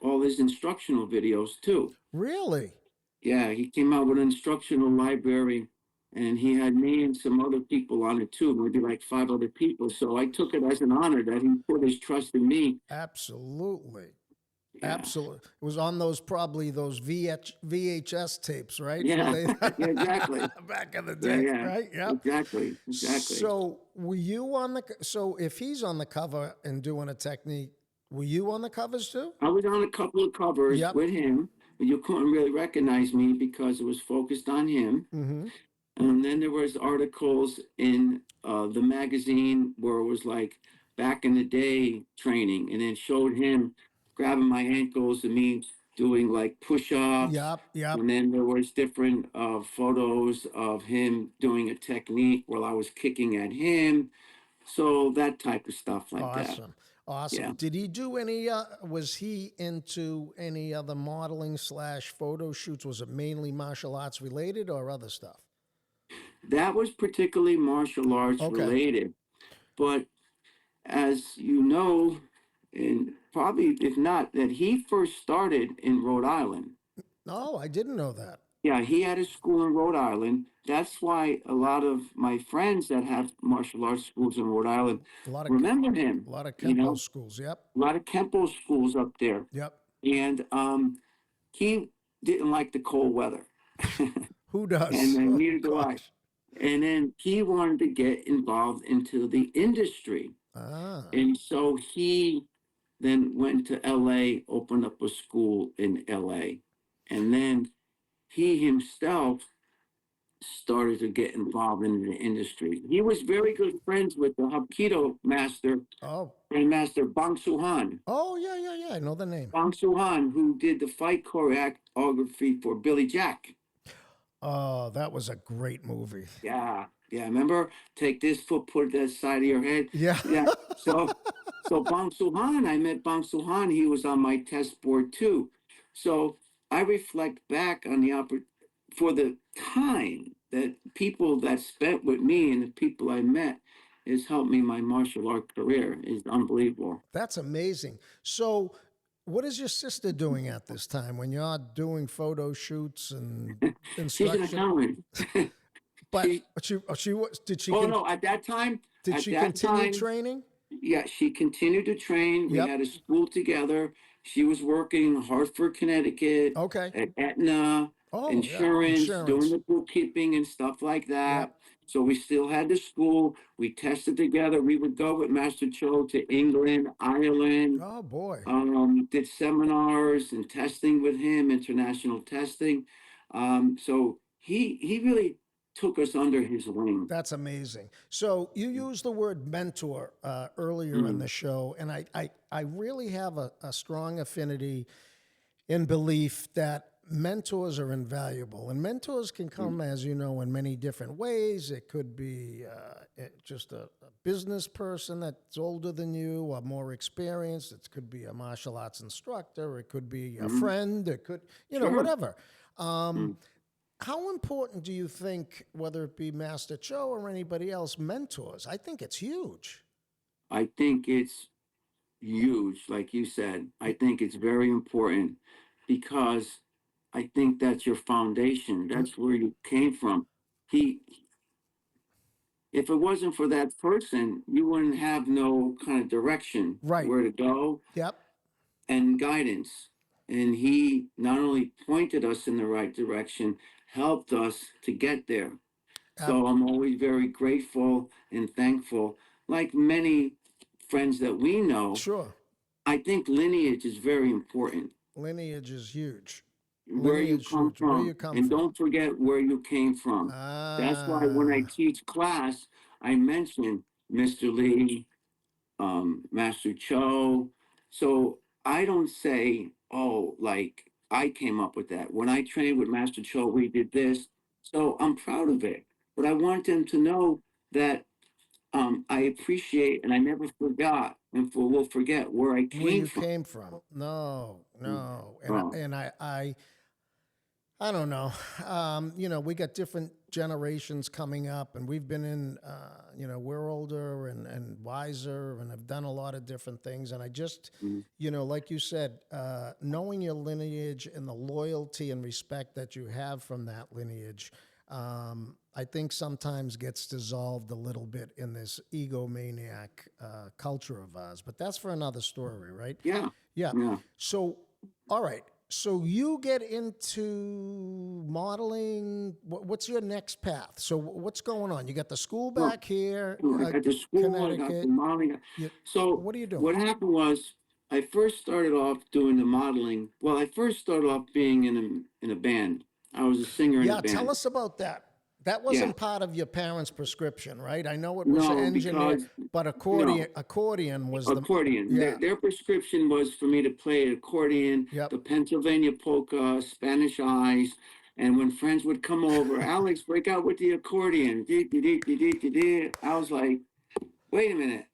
[SPEAKER 2] all his instructional videos too.
[SPEAKER 1] Really?
[SPEAKER 2] Yeah, he came out with an instructional library and he had me and some other people on it too, maybe like five other people. So I took it as an honor that he put his trust in me.
[SPEAKER 1] Absolutely.
[SPEAKER 2] Yeah.
[SPEAKER 1] Absolutely. It was on those probably those VHS tapes, right? Where
[SPEAKER 2] Yeah.
[SPEAKER 1] they
[SPEAKER 2] Yeah, exactly.
[SPEAKER 1] back in the
[SPEAKER 2] Yeah,
[SPEAKER 1] day,
[SPEAKER 2] yeah.
[SPEAKER 1] right? Yep.
[SPEAKER 2] Exactly. Exactly.
[SPEAKER 1] So were you on the so if he's on the cover and doing a technique, were you on the covers too?
[SPEAKER 2] I was on a couple of covers
[SPEAKER 1] Yep.
[SPEAKER 2] with him, but you couldn't really recognize me because it was focused on him.
[SPEAKER 1] Mm-hmm.
[SPEAKER 2] And then there was articles in the magazine where it was like back in the day training, and then showed him grabbing my ankles and me doing like push-ups.
[SPEAKER 1] Yep. Yep.
[SPEAKER 2] And then there was different photos of him doing a technique while I was kicking at him. So that type of stuff like that.
[SPEAKER 1] Awesome. Awesome.
[SPEAKER 2] Yeah,
[SPEAKER 1] Did he do any? Was he into any other modeling slash photo shoots? Was it mainly martial arts related or other stuff?
[SPEAKER 2] that was particularly martial arts
[SPEAKER 1] Okay.
[SPEAKER 2] related. But as you know, and probably if not, that he first started in Rhode Island.
[SPEAKER 1] Oh, I didn't know that.
[SPEAKER 2] Yeah, he had a school in Rhode Island. That's why a lot of my friends that have martial arts schools in Rhode Island
[SPEAKER 1] A lot of
[SPEAKER 2] remember him.
[SPEAKER 1] a lot of
[SPEAKER 2] You
[SPEAKER 1] Kempo
[SPEAKER 2] know,
[SPEAKER 1] schools. Yep.
[SPEAKER 2] a lot of Kempo schools up there.
[SPEAKER 1] Yep.
[SPEAKER 2] And he didn't like the cold weather.
[SPEAKER 1] Who
[SPEAKER 2] And
[SPEAKER 1] does?
[SPEAKER 2] then
[SPEAKER 1] Oh
[SPEAKER 2] neither do I.
[SPEAKER 1] gosh.
[SPEAKER 2] And then he wanted to get involved into the industry.
[SPEAKER 1] Ah.
[SPEAKER 2] And so he then went to LA, opened up a school in LA. And then he himself started to get involved in the industry. He was very good friends with the Hapkido master,
[SPEAKER 1] Oh.
[SPEAKER 2] Grandmaster Bang Suhan.
[SPEAKER 1] Oh yeah, yeah, yeah. I know the name.
[SPEAKER 2] Bang Suhan, who did the fight choreography for Billy Jack.
[SPEAKER 1] Oh, that was a great movie.
[SPEAKER 2] Yeah, yeah. Remember, take this foot, put it at the side of your head.
[SPEAKER 1] Yeah.
[SPEAKER 2] Yeah. So Bang Suhan, I met Bang Suhan. He was on my test board too. So I reflect back on for the time that people that spent with me and the people I met has helped me my martial art career is unbelievable.
[SPEAKER 1] That's amazing. So, what is your sister doing at this time when you're doing photo shoots and
[SPEAKER 2] She's an
[SPEAKER 1] instruction?
[SPEAKER 2] accountant.
[SPEAKER 1] But
[SPEAKER 2] she
[SPEAKER 1] she was
[SPEAKER 2] oh no,
[SPEAKER 1] did
[SPEAKER 2] at
[SPEAKER 1] she
[SPEAKER 2] that
[SPEAKER 1] continue
[SPEAKER 2] time
[SPEAKER 1] training?
[SPEAKER 2] yeah, she continued to train. We
[SPEAKER 1] Yep.
[SPEAKER 2] had a school together. She was working in Hartford, Connecticut,
[SPEAKER 1] Okay.
[SPEAKER 2] at Aetna,
[SPEAKER 1] Oh yeah,
[SPEAKER 2] insurance, doing
[SPEAKER 1] insurance.
[SPEAKER 2] the bookkeeping and stuff like
[SPEAKER 1] Yep.
[SPEAKER 2] that. So we still had the school. We tested together. We would go with Master Cho to England, Ireland,
[SPEAKER 1] Oh boy,
[SPEAKER 2] did seminars and testing with him, international testing. So he really took us under his wing.
[SPEAKER 1] that's amazing. So you used the word mentor earlier in
[SPEAKER 2] Mm,
[SPEAKER 1] the show, and I really have a strong affinity in belief that mentors are invaluable. And mentors can
[SPEAKER 2] mm,
[SPEAKER 1] come, as you know, in many different ways. It could be just a business person that's older than you or more experienced. It could be a martial arts instructor. It could be a
[SPEAKER 2] mhm.
[SPEAKER 1] friend. It could,
[SPEAKER 2] Sure.
[SPEAKER 1] whatever. Um,
[SPEAKER 2] Mm.
[SPEAKER 1] how important do you think, whether it be Master Cho or anybody else, mentors? I think it's huge.
[SPEAKER 2] I think it's huge, like you said. I think it's very important because I think that's your foundation.
[SPEAKER 1] Mm,
[SPEAKER 2] That's where you came from. He, if it wasn't for that person, you wouldn't have no kind of direction
[SPEAKER 1] right.
[SPEAKER 2] where to go
[SPEAKER 1] Yep.
[SPEAKER 2] and guidance. And he not only pointed us in the right direction, helped us to get there.
[SPEAKER 1] Ab-
[SPEAKER 2] So I'm always very grateful and thankful. Like many friends that we know,
[SPEAKER 1] sure.
[SPEAKER 2] I think lineage is very important.
[SPEAKER 1] Lineage is huge.
[SPEAKER 2] Where you
[SPEAKER 1] Lineage
[SPEAKER 2] come
[SPEAKER 1] huge. Where you
[SPEAKER 2] from,
[SPEAKER 1] come
[SPEAKER 2] and
[SPEAKER 1] from.
[SPEAKER 2] don't forget where you came from. That's why when I
[SPEAKER 1] Ah,
[SPEAKER 2] teach class, I mention Mr. Lee, Master Cho. So I don't say, oh, like I came up with that. When I trained with Master Cho, we did this. So I'm proud of it. But I want them to know that I appreciate and I never forgot and will forget where I
[SPEAKER 1] where
[SPEAKER 2] came
[SPEAKER 1] you
[SPEAKER 2] from.
[SPEAKER 1] came from. No,
[SPEAKER 2] Mm.
[SPEAKER 1] no.
[SPEAKER 2] Oh,
[SPEAKER 1] And I don't know. We got different generations coming up, and we've been in. We're older and wiser, and have done a lot of different things. And I just,
[SPEAKER 2] mm,
[SPEAKER 1] like you said, knowing your lineage and the loyalty and respect that you have from that lineage, I think sometimes gets dissolved a little bit in this egomaniac culture of ours. But that's for another story, right?
[SPEAKER 2] yeah,
[SPEAKER 1] Yeah.
[SPEAKER 2] yeah.
[SPEAKER 1] So, all right. So you get into modeling. What's your next path? So what's going on? You got the school
[SPEAKER 2] Well,
[SPEAKER 1] back here,
[SPEAKER 2] I got the school, I got the
[SPEAKER 1] Connecticut.
[SPEAKER 2] modeling.
[SPEAKER 1] You,
[SPEAKER 2] So
[SPEAKER 1] what are you doing?
[SPEAKER 2] what happened was I first started off doing the modeling. Well, I first started off being in a band. I was a singer in a
[SPEAKER 1] Yeah, tell
[SPEAKER 2] band.
[SPEAKER 1] us about that. That
[SPEAKER 2] Yeah.
[SPEAKER 1] wasn't part of your parents' prescription, right? I know it was an
[SPEAKER 2] No,
[SPEAKER 1] engineer,
[SPEAKER 2] because
[SPEAKER 1] but
[SPEAKER 2] no,
[SPEAKER 1] accordion was the
[SPEAKER 2] accordion.
[SPEAKER 1] yeah.
[SPEAKER 2] Their prescription was for me to play accordion,
[SPEAKER 1] Yep.
[SPEAKER 2] the Pennsylvania polka, Spanish eyes. And when friends would come over, Alex, break out with the accordion. I was like, wait a minute.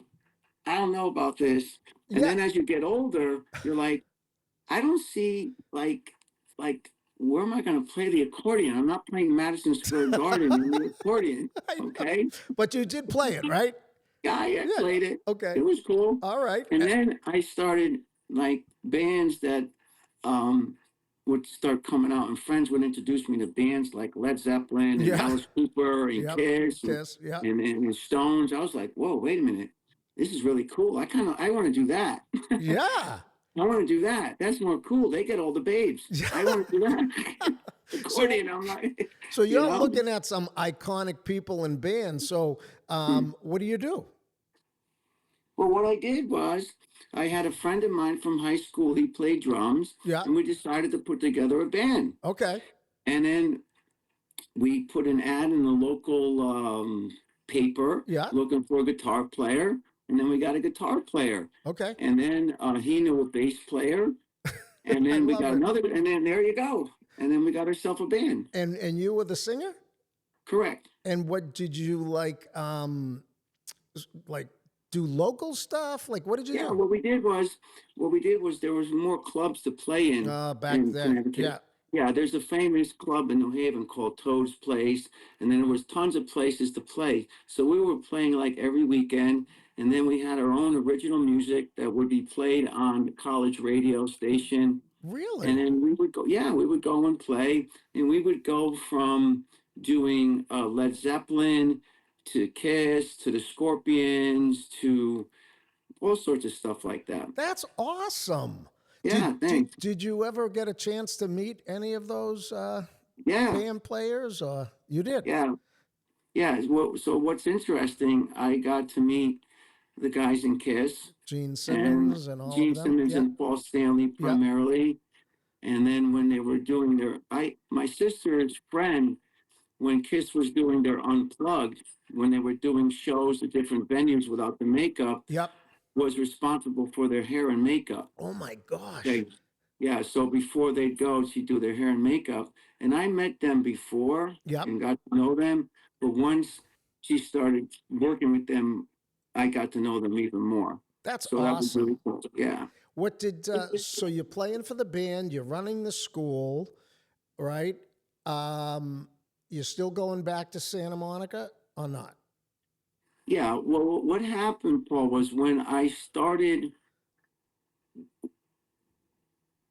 [SPEAKER 2] I don't know about this. And
[SPEAKER 1] Yeah.
[SPEAKER 2] then as you get older, you're like, I don't see like where am I going to play the accordion? I'm not playing Madison Square Garden in the accordion.
[SPEAKER 1] I know.
[SPEAKER 2] Okay.
[SPEAKER 1] But you did play it, right?
[SPEAKER 2] Yeah, I
[SPEAKER 1] Yeah.
[SPEAKER 2] played it.
[SPEAKER 1] Okay.
[SPEAKER 2] It was cool.
[SPEAKER 1] All right.
[SPEAKER 2] And then I started like bands that um would start coming out, and friends would introduce me to bands like Led Zeppelin and
[SPEAKER 1] Yeah.
[SPEAKER 2] Alice Cooper and
[SPEAKER 1] Yep.
[SPEAKER 2] Kiss
[SPEAKER 1] Kiss. Yeah.
[SPEAKER 2] and Stones. I was like, whoa, wait a minute. This is really cool. I want to do that.
[SPEAKER 1] Yeah.
[SPEAKER 2] I want to do that. That's more cool. They get all the babes. I want to do that.
[SPEAKER 1] So
[SPEAKER 2] Accordion, I'm like,
[SPEAKER 1] so
[SPEAKER 2] you
[SPEAKER 1] you're
[SPEAKER 2] know.
[SPEAKER 1] looking at some iconic people and bands. So
[SPEAKER 2] Hmm.
[SPEAKER 1] what do you do?
[SPEAKER 2] Well, what I did was I had a friend of mine from high school. He played drums,
[SPEAKER 1] Yeah.
[SPEAKER 2] and we decided to put together a band.
[SPEAKER 1] Okay.
[SPEAKER 2] And then we put an ad in the local paper
[SPEAKER 1] Yeah.
[SPEAKER 2] looking for a guitar player. And then we got a guitar player.
[SPEAKER 1] Okay.
[SPEAKER 2] And then he knew a bass player. And
[SPEAKER 1] I
[SPEAKER 2] then we
[SPEAKER 1] love
[SPEAKER 2] got
[SPEAKER 1] it.
[SPEAKER 2] another. And then there you go. And then we got ourselves a band.
[SPEAKER 1] And you were the singer?
[SPEAKER 2] Correct.
[SPEAKER 1] And what did you like do local stuff? Like what did you
[SPEAKER 2] Yeah,
[SPEAKER 1] do?
[SPEAKER 2] what we did was there was more clubs to play
[SPEAKER 1] Back
[SPEAKER 2] in
[SPEAKER 1] then.
[SPEAKER 2] Connecticut.
[SPEAKER 1] Yeah.
[SPEAKER 2] Yeah, there's a famous club in New Haven called Toad's Place, and then there was tons of places to play. So we were playing like every weekend, and then we had our own original music that would be played on the college radio station. And
[SPEAKER 1] Really?
[SPEAKER 2] then we would go, yeah, we would go and play, and we would go from doing Led Zeppelin to Kiss to the Scorpions to all sorts of stuff like that.
[SPEAKER 1] That's awesome.
[SPEAKER 2] Yeah, thanks.
[SPEAKER 1] Did you ever get a chance to meet any of those
[SPEAKER 2] Yeah,
[SPEAKER 1] band players or you did?
[SPEAKER 2] yeah, yeah. Well, so what's interesting, I got to meet the guys in Kiss
[SPEAKER 1] Gene
[SPEAKER 2] and
[SPEAKER 1] Simmons and all of
[SPEAKER 2] Gene
[SPEAKER 1] them?
[SPEAKER 2] Simmons
[SPEAKER 1] Yep.
[SPEAKER 2] and Paul Stanley
[SPEAKER 1] Yep.
[SPEAKER 2] primarily. And then when they were doing my sister's friend, when Kiss was doing their Unplugged, when they were doing shows at different venues without the makeup,
[SPEAKER 1] Yep.
[SPEAKER 2] was responsible for their hair and makeup.
[SPEAKER 1] Oh my gosh.
[SPEAKER 2] Okay. Yeah, so before they'd go, she'd do their hair and makeup. And I met them before
[SPEAKER 1] Yep.
[SPEAKER 2] and got to know them. But once she started working with them, I got to know them even more.
[SPEAKER 1] That's
[SPEAKER 2] So that was
[SPEAKER 1] awesome.
[SPEAKER 2] really cool. Yeah.
[SPEAKER 1] What did so you're playing for the band, you're running the school, right? You're still going back to Santa Monica or not?
[SPEAKER 2] Yeah. Well, what happened, Paul, was when I started,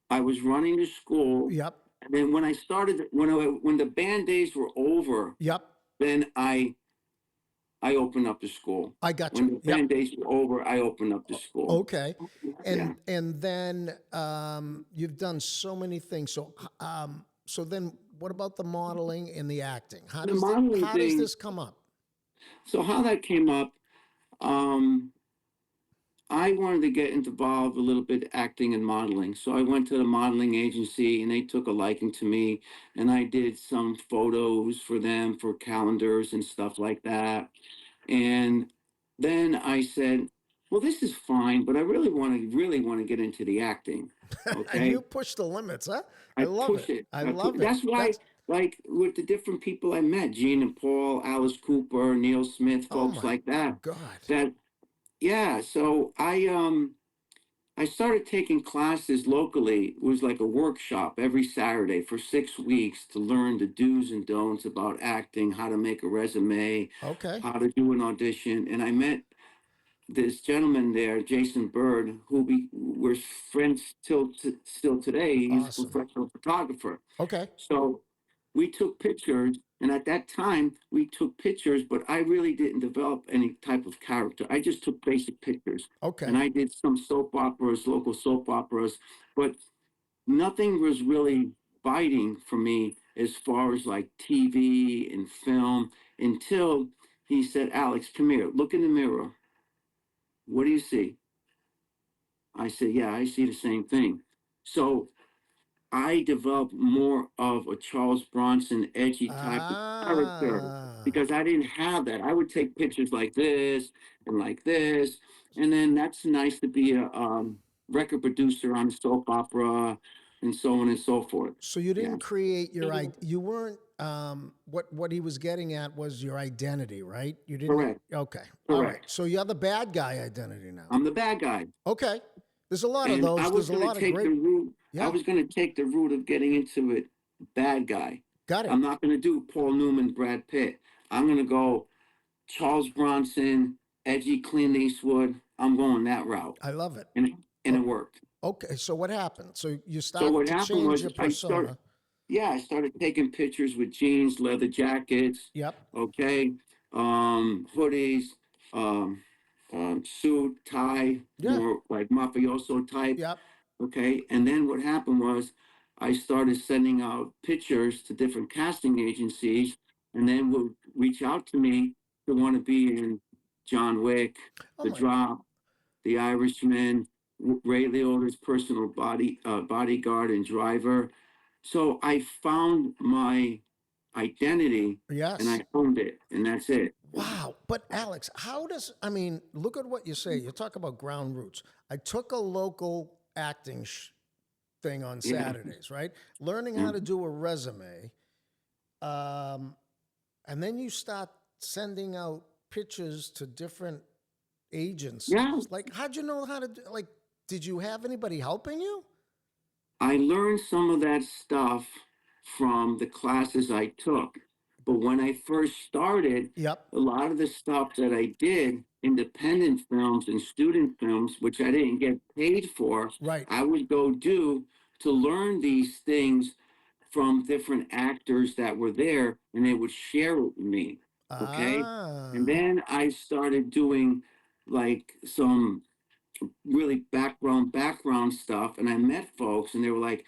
[SPEAKER 2] I was running the school.
[SPEAKER 1] Yep.
[SPEAKER 2] And then when I started, when the band days were over,
[SPEAKER 1] Yep.
[SPEAKER 2] then I opened up the school.
[SPEAKER 1] I got
[SPEAKER 2] When
[SPEAKER 1] you.
[SPEAKER 2] the
[SPEAKER 1] Yep.
[SPEAKER 2] band days were over, I opened up the school.
[SPEAKER 1] Okay.
[SPEAKER 2] Yeah.
[SPEAKER 1] And then you've done so many things. So then what about the modeling and the acting?
[SPEAKER 2] The modeling
[SPEAKER 1] How does
[SPEAKER 2] thing.
[SPEAKER 1] this come up?
[SPEAKER 2] So how that came up, um, I wanted to get involved a little bit acting and modeling. So I went to the modeling agency and they took a liking to me and I did some photos for them for calendars and stuff like that. And then I said, well, this is fine, but I really want to get into the acting.
[SPEAKER 1] And you
[SPEAKER 2] Okay.
[SPEAKER 1] push the limits, huh? I
[SPEAKER 2] I
[SPEAKER 1] love
[SPEAKER 2] push
[SPEAKER 1] it.
[SPEAKER 2] it.
[SPEAKER 1] I love it.
[SPEAKER 2] That's why,
[SPEAKER 1] That's
[SPEAKER 2] like with the different people I met, Gene and Paul, Alice Cooper, Neil Smith,
[SPEAKER 1] oh
[SPEAKER 2] folks
[SPEAKER 1] my
[SPEAKER 2] like that,
[SPEAKER 1] God.
[SPEAKER 2] that yeah, so I started taking classes locally. It was like a workshop every Saturday for 6 weeks to learn the do's and don'ts about acting, how to make a resume,
[SPEAKER 1] Okay.
[SPEAKER 2] how to do an audition. And I met this gentleman there, Jason Bird, who we're friends still today. He's a
[SPEAKER 1] Awesome.
[SPEAKER 2] professional photographer.
[SPEAKER 1] Okay.
[SPEAKER 2] So we took pictures, and at that time we took pictures, but I really didn't develop any type of character. I just took basic pictures, and
[SPEAKER 1] Okay.
[SPEAKER 2] I did some soap operas, local soap operas, but nothing was really biting for me as far as like TV and film until he said, "Alex, come here, look in the mirror. What do you see?" I said, "Yeah, I see the same thing." So I developed more of a Charles Bronson edgy type of character
[SPEAKER 1] Ah.
[SPEAKER 2] because I didn't have that. I would take pictures like this and like this, and then that's nice to be a record producer on a soap opera and so on and so forth.
[SPEAKER 1] So you
[SPEAKER 2] Yeah,
[SPEAKER 1] didn't create your you weren't what he was getting at was your identity, right? You didn't
[SPEAKER 2] correct,
[SPEAKER 1] okay. All right.
[SPEAKER 2] correct.
[SPEAKER 1] So you're the bad guy identity now.
[SPEAKER 2] I'm the bad guy.
[SPEAKER 1] Okay. There's a lot of
[SPEAKER 2] And I
[SPEAKER 1] those.
[SPEAKER 2] was
[SPEAKER 1] There's a
[SPEAKER 2] going to
[SPEAKER 1] lot of
[SPEAKER 2] take the
[SPEAKER 1] great
[SPEAKER 2] route. I
[SPEAKER 1] yeah.
[SPEAKER 2] was going to take the route of getting into it, bad guy.
[SPEAKER 1] Got it.
[SPEAKER 2] I'm not going to do Paul Newman, Brad Pitt. I'm going to go Charles Bronson, edgy Clint Eastwood. I'm going that route,
[SPEAKER 1] I love it.
[SPEAKER 2] and and it
[SPEAKER 1] Oh,
[SPEAKER 2] worked.
[SPEAKER 1] okay. So what happened? So you
[SPEAKER 2] So
[SPEAKER 1] started
[SPEAKER 2] what
[SPEAKER 1] to
[SPEAKER 2] happened
[SPEAKER 1] change
[SPEAKER 2] was
[SPEAKER 1] your persona.
[SPEAKER 2] I started taking pictures with jeans, leather jackets,
[SPEAKER 1] Yep.
[SPEAKER 2] okay, hoodies, um, suit, tie,
[SPEAKER 1] Yeah.
[SPEAKER 2] more like mafioso type.
[SPEAKER 1] Yep.
[SPEAKER 2] Okay. And then what happened was I started sending out pictures to different casting agencies, and then would reach out to me to want to be in John Wick,
[SPEAKER 1] Oh
[SPEAKER 2] The
[SPEAKER 1] my
[SPEAKER 2] Drop, The Irishman, Ray Liotta's personal bodyguard and driver. So I found my identity and
[SPEAKER 1] yes.
[SPEAKER 2] I owned it, and that's it.
[SPEAKER 1] Wow. But Alex, how does, I mean, look at what you say. You talk about ground roots. I took a local acting thing on
[SPEAKER 2] Yeah.
[SPEAKER 1] Saturdays, right? Learning how
[SPEAKER 2] Yeah.
[SPEAKER 1] to do a resume. Um, and then you start sending out pictures to different
[SPEAKER 2] Yeah.
[SPEAKER 1] agencies. Like, how'd you know how to do, like, did you have anybody helping you?
[SPEAKER 2] I learned some of that stuff from the classes I took. But when I first started,
[SPEAKER 1] Yep.
[SPEAKER 2] a lot of the stuff that I did, independent films and student films, which I didn't get paid for,
[SPEAKER 1] Right.
[SPEAKER 2] I would go do to learn these things from different actors that were there, and they would share it with me. Okay. And
[SPEAKER 1] Ah.
[SPEAKER 2] then I started doing like some really background stuff, and I met folks and they were like,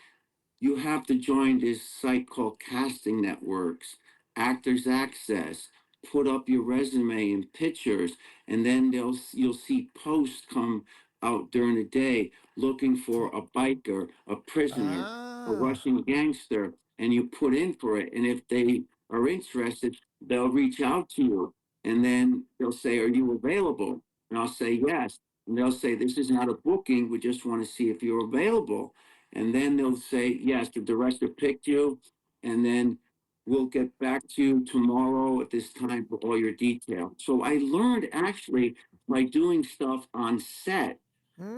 [SPEAKER 2] you have to join this site called Casting Networks, Actors Access. Put up your resume and pictures, and then you'll see posts come out during the day looking for
[SPEAKER 1] For
[SPEAKER 2] a biker, a prisoner, a
[SPEAKER 1] ah.
[SPEAKER 2] Russian gangster, and you put in for it. And if they are interested, they'll reach out to you, and then they'll say, "Are you available?" And I'll say yes, and they'll say, "This is not a booking. We just want to see if you're available." And then they'll say, yes, the director picked you. And then we'll get back to you tomorrow at this time for all your details. So I learned actually by doing stuff on set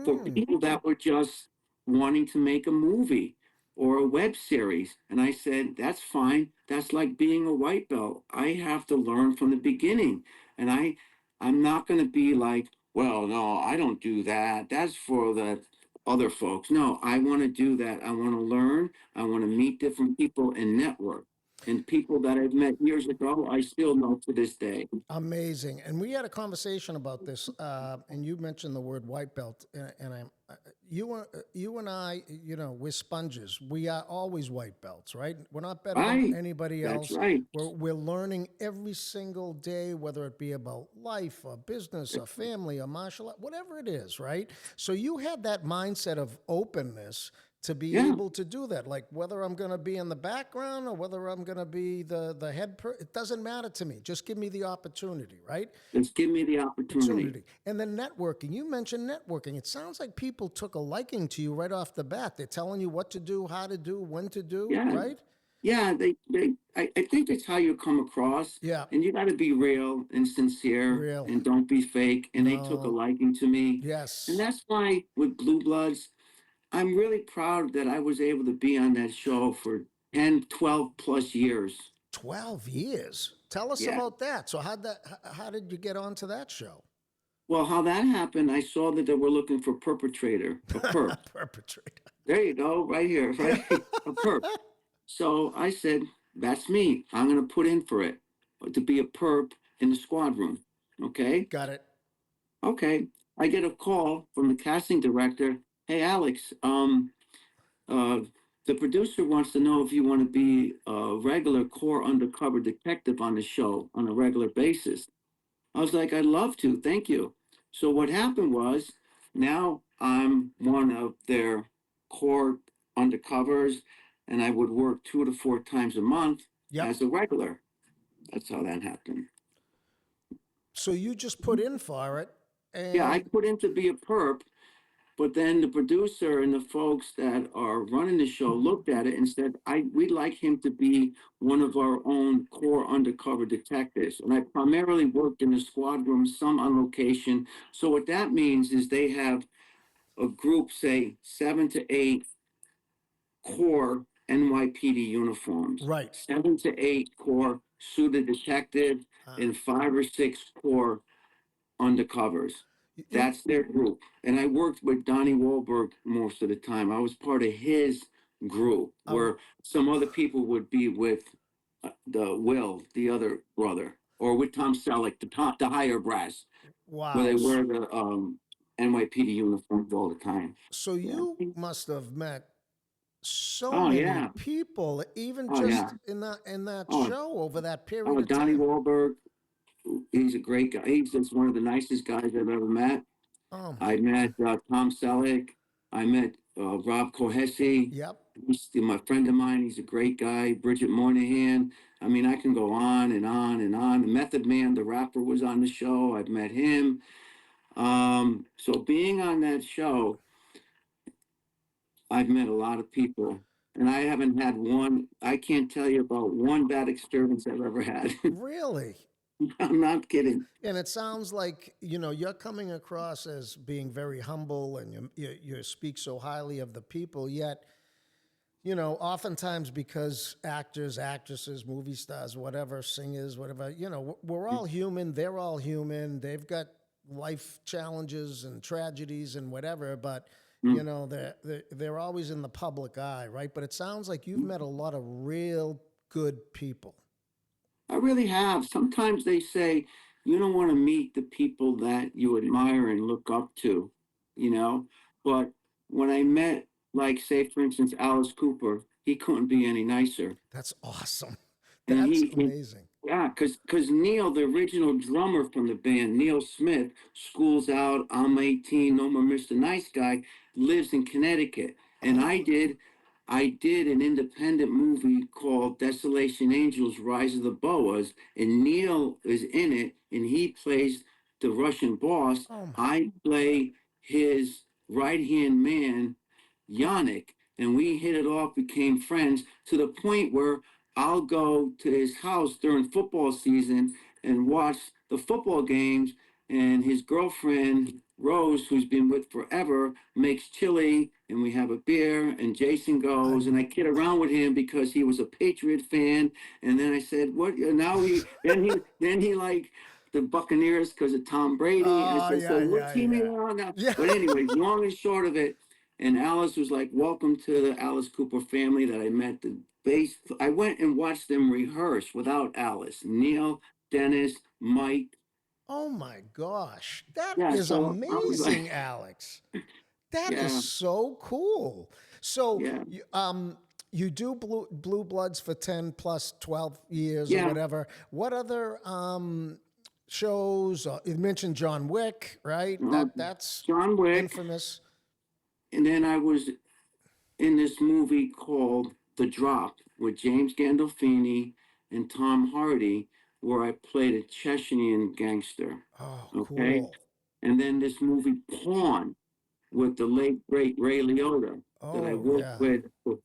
[SPEAKER 2] for
[SPEAKER 1] Hmm.
[SPEAKER 2] people that were just wanting to make a movie or a web series. And I said, that's fine. That's like being a white belt. I have to learn from the beginning. And I'm not going to be like, well, no, I don't do that. That's for the other folks. No, I want to do that. I want to learn. I want to meet different people and network. And people that I've met years ago, I still know to this day.
[SPEAKER 1] Amazing. And we had a conversation about this, and you mentioned the word white belt, and you and I, you know, we're sponges. We are always white belts, right? We're not better than
[SPEAKER 2] Right.
[SPEAKER 1] anybody
[SPEAKER 2] That's
[SPEAKER 1] else.
[SPEAKER 2] right.
[SPEAKER 1] We're learning every single day, whether it be about life, or business, or family, or martial art, whatever it is, right? So you had that mindset of openness to be
[SPEAKER 2] Yeah.
[SPEAKER 1] able to do that. Like whether I'm going to be in the background or whether I'm going to be the head, it doesn't matter to me. Just give me the opportunity, right?
[SPEAKER 2] Just give me the opportunity.
[SPEAKER 1] Opportunity. And then networking. You mentioned networking. It sounds like people took a liking to you right off the bat. They're telling you what to do, how to do, when to do,
[SPEAKER 2] Yeah.
[SPEAKER 1] right?
[SPEAKER 2] Yeah, I think it's how you come across,
[SPEAKER 1] Yeah.
[SPEAKER 2] and you got to be real and sincere
[SPEAKER 1] Real.
[SPEAKER 2] and don't be fake. And they took a
[SPEAKER 1] No.
[SPEAKER 2] liking to me. And
[SPEAKER 1] Yes.
[SPEAKER 2] that's why with Blue Bloods, I'm really proud that I was able to be on that show for 10, 12 plus years.
[SPEAKER 1] 12 years. Tell us
[SPEAKER 2] Yeah.
[SPEAKER 1] about that. So how did you get onto that show?
[SPEAKER 2] Well, how that happened, I saw that they were looking for perpetrator, a perp.
[SPEAKER 1] Perpetrator.
[SPEAKER 2] There you go, right here, right? A perp. So I said, that's me. I'm going to put in for it to be a perp in the squad room. Okay.
[SPEAKER 1] Got it.
[SPEAKER 2] Okay. I get a call from the casting director. Hey, Alex, uh, the producer wants to know if you want to be a regular core undercover detective on the show on a regular basis. I was like, I'd love to. Thank you. So what happened was now I'm one of their core undercovers, and I would work 2 to 4 times a month
[SPEAKER 1] Yep.
[SPEAKER 2] as a regular. That's how that happened.
[SPEAKER 1] So you just put in for it
[SPEAKER 2] Yeah, I
[SPEAKER 1] and
[SPEAKER 2] put in to be a perp, But then the producer and the folks that are running the show looked at it and said, we'd like him to be one of our own core undercover detectives. And I primarily worked in the squad room, some on location. So what that means is they have a group, say 7 to 8 core NYPD uniforms,
[SPEAKER 1] Right.
[SPEAKER 2] 7 to 8 core suited detectives,
[SPEAKER 1] Uh,
[SPEAKER 2] and 5 or 6 core undercovers.
[SPEAKER 1] in,
[SPEAKER 2] That's their group. And I worked with Donnie Wahlberg most of the time. I was part of his group,
[SPEAKER 1] uh,
[SPEAKER 2] where some other people would be with the other brother, or with Tom Selleck, the higher brass, where
[SPEAKER 1] wow.
[SPEAKER 2] they wear the NYPD uniforms all the time.
[SPEAKER 1] So
[SPEAKER 2] Yeah.
[SPEAKER 1] you must have met so
[SPEAKER 2] Oh
[SPEAKER 1] many
[SPEAKER 2] yeah.
[SPEAKER 1] people, even
[SPEAKER 2] Oh
[SPEAKER 1] just
[SPEAKER 2] yeah.
[SPEAKER 1] in that
[SPEAKER 2] Oh,
[SPEAKER 1] show over that period
[SPEAKER 2] oh,
[SPEAKER 1] of
[SPEAKER 2] Donnie
[SPEAKER 1] time.
[SPEAKER 2] Wahlberg. He's a great guy. He's just one of the nicest guys I've ever met.
[SPEAKER 1] Oh my
[SPEAKER 2] I met
[SPEAKER 1] God.
[SPEAKER 2] Tom Selleck. I met Rob Cohesi.
[SPEAKER 1] Yep.
[SPEAKER 2] He's my friend of mine. He's a great guy. Bridget Moynihan. I mean, I can go on and on and on. Method Man, the rapper, was on the show. I've met him. So being on that show, I've met a lot of people. And I haven't had one, I can't tell you about one bad experience I've ever had.
[SPEAKER 1] Really?
[SPEAKER 2] I'm not kidding.
[SPEAKER 1] And it sounds like, you're coming across as being very humble, and you speak so highly of the people, yet, oftentimes, because actors, actresses, movie stars, whatever, singers, whatever, we're all human. They're all human. They've got life challenges and tragedies and whatever, but,
[SPEAKER 2] Mm.
[SPEAKER 1] they're always in the public eye, right? But it sounds like you've met a lot of real good people.
[SPEAKER 2] I really have. Sometimes they say you don't want to meet the people that you admire and look up to, you know. But when I met, like, say, for instance, Alice Cooper, he couldn't be any nicer.
[SPEAKER 1] That's awesome.
[SPEAKER 2] And
[SPEAKER 1] That's
[SPEAKER 2] he
[SPEAKER 1] amazing.
[SPEAKER 2] yeah, because Neil, the original drummer from the band, Neil Smith, School's Out, I'm 18, No More Mr. Nice Guy, lives in Connecticut. And
[SPEAKER 1] Oh,
[SPEAKER 2] I did an independent movie called Desolation Angels, Rise of the Boas, and Neil is in it, and he plays the Russian boss.
[SPEAKER 1] oh my.
[SPEAKER 2] I play his right-hand man, Yannick, and we hit it off, became friends to the point where I'll go to his house during football season and watch the football games. And his girlfriend, Rose, who's been with forever, makes chili and we have a beer. And Jason
[SPEAKER 1] I,
[SPEAKER 2] goes, and I kid around with him because he was a Patriot fan. And then I said, "What?" Now then he like the Buccaneers because of Tom Brady. I
[SPEAKER 1] oh,
[SPEAKER 2] said, "So
[SPEAKER 1] yeah,
[SPEAKER 2] what
[SPEAKER 1] yeah,
[SPEAKER 2] team are
[SPEAKER 1] yeah.
[SPEAKER 2] you on now?"
[SPEAKER 1] Yeah.
[SPEAKER 2] But anyway, long and short of it, and Alice was like, "Welcome to the Alice Cooper family that I met the bass." I went and watched them rehearse without Alice, Neil, Dennis, Mike.
[SPEAKER 1] Oh my gosh. That
[SPEAKER 2] Yeah,
[SPEAKER 1] is
[SPEAKER 2] so I was like,
[SPEAKER 1] amazing, Alex. That is
[SPEAKER 2] yeah,
[SPEAKER 1] so cool. So
[SPEAKER 2] yeah,
[SPEAKER 1] you do Blue Bloods for 10 plus 12 years or
[SPEAKER 2] yeah.
[SPEAKER 1] whatever. What other shows? You mentioned John Wick, right?
[SPEAKER 2] Uh,
[SPEAKER 1] That's
[SPEAKER 2] John Wick,
[SPEAKER 1] infamous.
[SPEAKER 2] and then I was in this movie called The Drop with James Gandolfini and Tom Hardy, where I played a Chechnyan gangster.
[SPEAKER 1] Oh,
[SPEAKER 2] Okay,
[SPEAKER 1] cool.
[SPEAKER 2] and then this movie Pawn with the late great Ray Liotta that I
[SPEAKER 1] Oh,
[SPEAKER 2] worked
[SPEAKER 1] yeah.
[SPEAKER 2] with for, I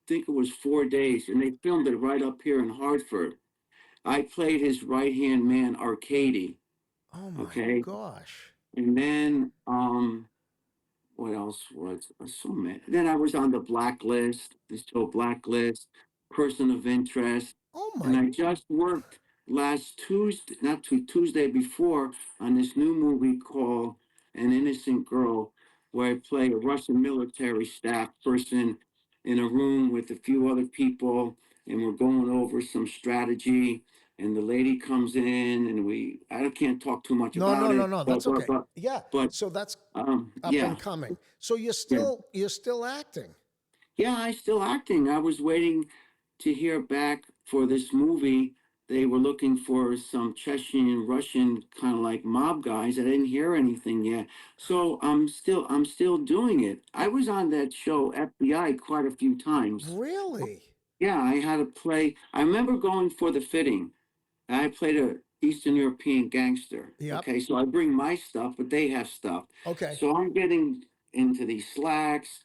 [SPEAKER 2] think it was 4 days, and they filmed it right up here in Hartford. I played his right hand man, Arcady.
[SPEAKER 1] Oh my
[SPEAKER 2] Okay,
[SPEAKER 1] gosh.
[SPEAKER 2] and then what else was so many? Then I was on the Blacklist, the show Blacklist, Person of Interest,
[SPEAKER 1] Oh
[SPEAKER 2] and
[SPEAKER 1] my.
[SPEAKER 2] I just worked last Tuesday, not Tuesday before, on this new movie called An Innocent Girl, where I play a Russian military staff person in a room with a few other people, and we're going over some strategy. And the lady comes in, and I can't talk too much
[SPEAKER 1] No,
[SPEAKER 2] about
[SPEAKER 1] no, no,
[SPEAKER 2] it,
[SPEAKER 1] no. That's okay. Yeah.
[SPEAKER 2] but
[SPEAKER 1] So that's up
[SPEAKER 2] yeah,
[SPEAKER 1] and coming. So you're
[SPEAKER 2] yeah.
[SPEAKER 1] still acting.
[SPEAKER 2] Yeah, I still acting. I was waiting to hear back for this movie. They were looking for some Chechen Russian kind of like mob guys. I didn't hear anything yet. So I'm still doing it. I was on that show FBI quite a few times.
[SPEAKER 1] Really?
[SPEAKER 2] Yeah, I had to play. I remember going for the fitting. I played Eastern European gangster.
[SPEAKER 1] Yep.
[SPEAKER 2] Okay, so I bring my stuff, but they have stuff.
[SPEAKER 1] Okay.
[SPEAKER 2] So I'm getting into these slacks,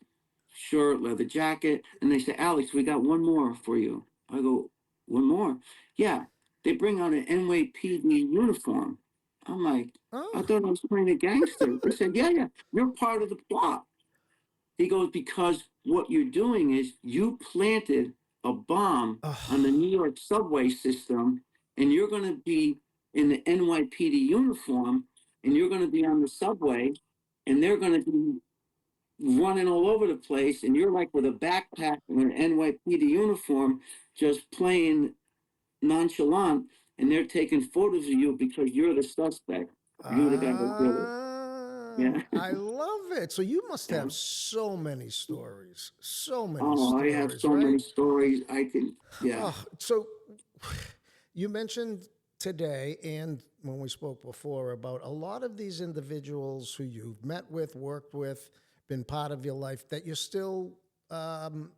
[SPEAKER 2] shirt, leather jacket, and they say, Alex, we got one more for you. I go, one more? Yeah. They bring out an NYPD uniform. I'm like, I
[SPEAKER 1] Oh.
[SPEAKER 2] thought I was playing a gangster. They said, yeah, yeah, you're part of the plot. He goes, because what you're doing is you planted a bomb on the
[SPEAKER 1] Oh.
[SPEAKER 2] New York subway system, and you're going to be in the NYPD uniform, and you're going to be on the subway, and they're going to be running all over the place, and you're like with a backpack and an NYPD uniform, just playing nonchalant, and they're taking photos of you because you're the suspect. You're the guy that did it. Yeah.
[SPEAKER 1] I love it. So you must
[SPEAKER 2] Yeah.
[SPEAKER 1] have so many
[SPEAKER 2] Oh, I have
[SPEAKER 1] stories,
[SPEAKER 2] so
[SPEAKER 1] right?
[SPEAKER 2] many stories. I can, yeah.
[SPEAKER 1] Oh, so you mentioned today and when we spoke before about a lot of these individuals who you've met with, worked with, been part of your life that um,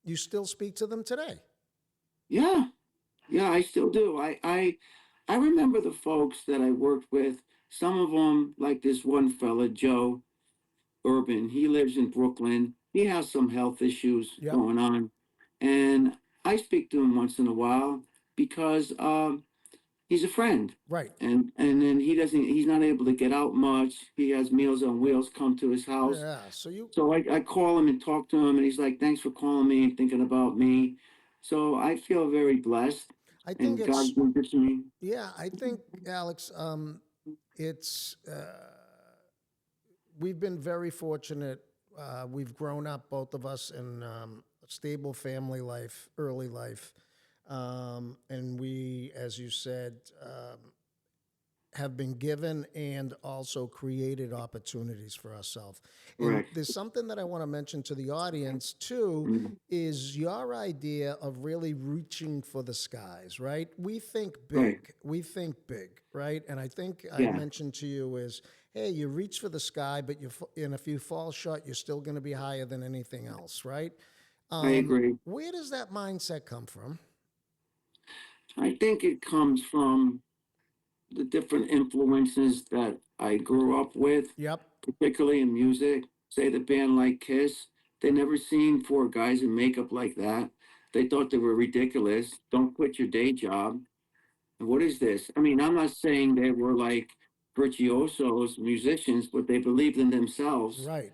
[SPEAKER 1] you still speak to them today.
[SPEAKER 2] Yeah, yeah, I still do. I remember the folks that I worked with. Some of them, like this one fella, Joe Urban. He lives in Brooklyn. He has some health issues
[SPEAKER 1] Yep.
[SPEAKER 2] going on, and I speak to him once in a while because he's a friend.
[SPEAKER 1] Right.
[SPEAKER 2] And then he's not able to get out much. He has Meals on Wheels come to his house.
[SPEAKER 1] Yeah. So you,
[SPEAKER 2] So I call him and talk to him, and he's like, "Thanks for calling me and thinking about me." So I feel very blessed,
[SPEAKER 1] I think
[SPEAKER 2] and
[SPEAKER 1] it's,
[SPEAKER 2] God's been good to me.
[SPEAKER 1] yeah, I think, Alex, it's, we've been very fortunate. We've grown up, both of us, in a stable family life, early life. And we, as you said, have been given and also created opportunities for ourselves. And
[SPEAKER 2] Correct.
[SPEAKER 1] there's something that I want to mention to the audience too
[SPEAKER 2] Mhm.
[SPEAKER 1] is your idea of really reaching for the skies, right?
[SPEAKER 2] Right.
[SPEAKER 1] We think big, right? And I think I
[SPEAKER 2] Yeah,
[SPEAKER 1] mentioned to you is, hey, you reach for the sky, but and if you fall short, you're still going to be higher than anything else, right?
[SPEAKER 2] I agree.
[SPEAKER 1] Where does that mindset come from?
[SPEAKER 2] I think it comes from the different influences that I grew up with,
[SPEAKER 1] Yep.
[SPEAKER 2] particularly in music. Say the band like Kiss, they never seen four guys in makeup like that. They thought they were ridiculous. Don't quit your day job. And what is this? I mean, I'm not saying they were like virtuosos, musicians, but they believed in themselves.
[SPEAKER 1] Right.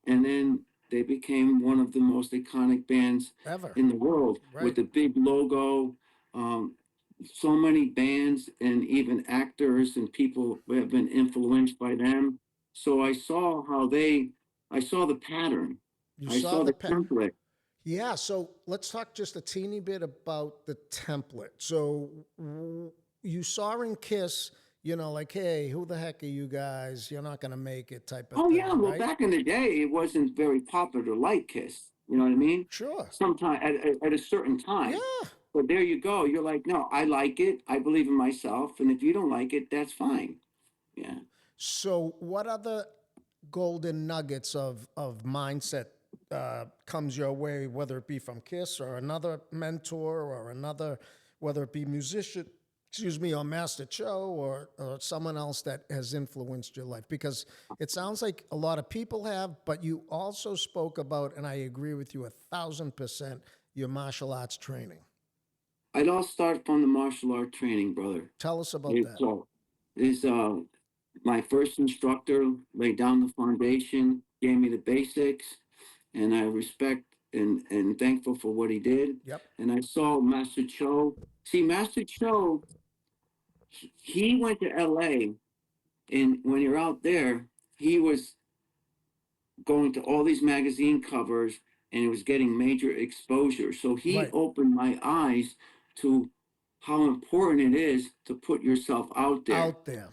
[SPEAKER 2] And then they became one of the most iconic bands
[SPEAKER 1] Ever.
[SPEAKER 2] in the world with
[SPEAKER 1] Right.
[SPEAKER 2] the big logo. Um, so many bands and even actors and people have been influenced by them. So I saw the pattern.
[SPEAKER 1] You
[SPEAKER 2] I
[SPEAKER 1] saw
[SPEAKER 2] saw
[SPEAKER 1] the
[SPEAKER 2] the
[SPEAKER 1] pet.
[SPEAKER 2] template.
[SPEAKER 1] Yeah, so let's talk just a teeny bit about the template. So you saw in Kiss, like, hey, who the heck are you guys? You're not going to make it type of
[SPEAKER 2] Oh yeah,
[SPEAKER 1] thing,
[SPEAKER 2] well
[SPEAKER 1] right?
[SPEAKER 2] back in the day, it wasn't very popular to like Kiss. You know what I mean?
[SPEAKER 1] Sure.
[SPEAKER 2] Sometime at a certain time.
[SPEAKER 1] Yeah.
[SPEAKER 2] But there you go. You're like, no, I like it. I believe in myself, and if you don't like it, that's fine. Yeah.
[SPEAKER 1] So what other golden nuggets of mindset comes your way, whether it be from Kiss or another mentor or another, whether it be musician, excuse me, or Master Cho or someone else that has influenced your life? Because it sounds like a lot of people have, but you also spoke about, and I agree with you 1,000%, your martial arts training.
[SPEAKER 2] I'd all start from the martial art training, brother.
[SPEAKER 1] Tell us about
[SPEAKER 2] It's
[SPEAKER 1] that.
[SPEAKER 2] is my first instructor laid down the foundation, gave me the basics, and I respect and thankful for what he did.
[SPEAKER 1] Yep.
[SPEAKER 2] And I saw Master Cho. See, Master Cho, he went to LA, and when you're out there, he was going to all these magazine covers and it was getting major exposure. So he
[SPEAKER 1] Right.
[SPEAKER 2] opened my eyes to how important it is to put yourself out there.
[SPEAKER 1] Out there.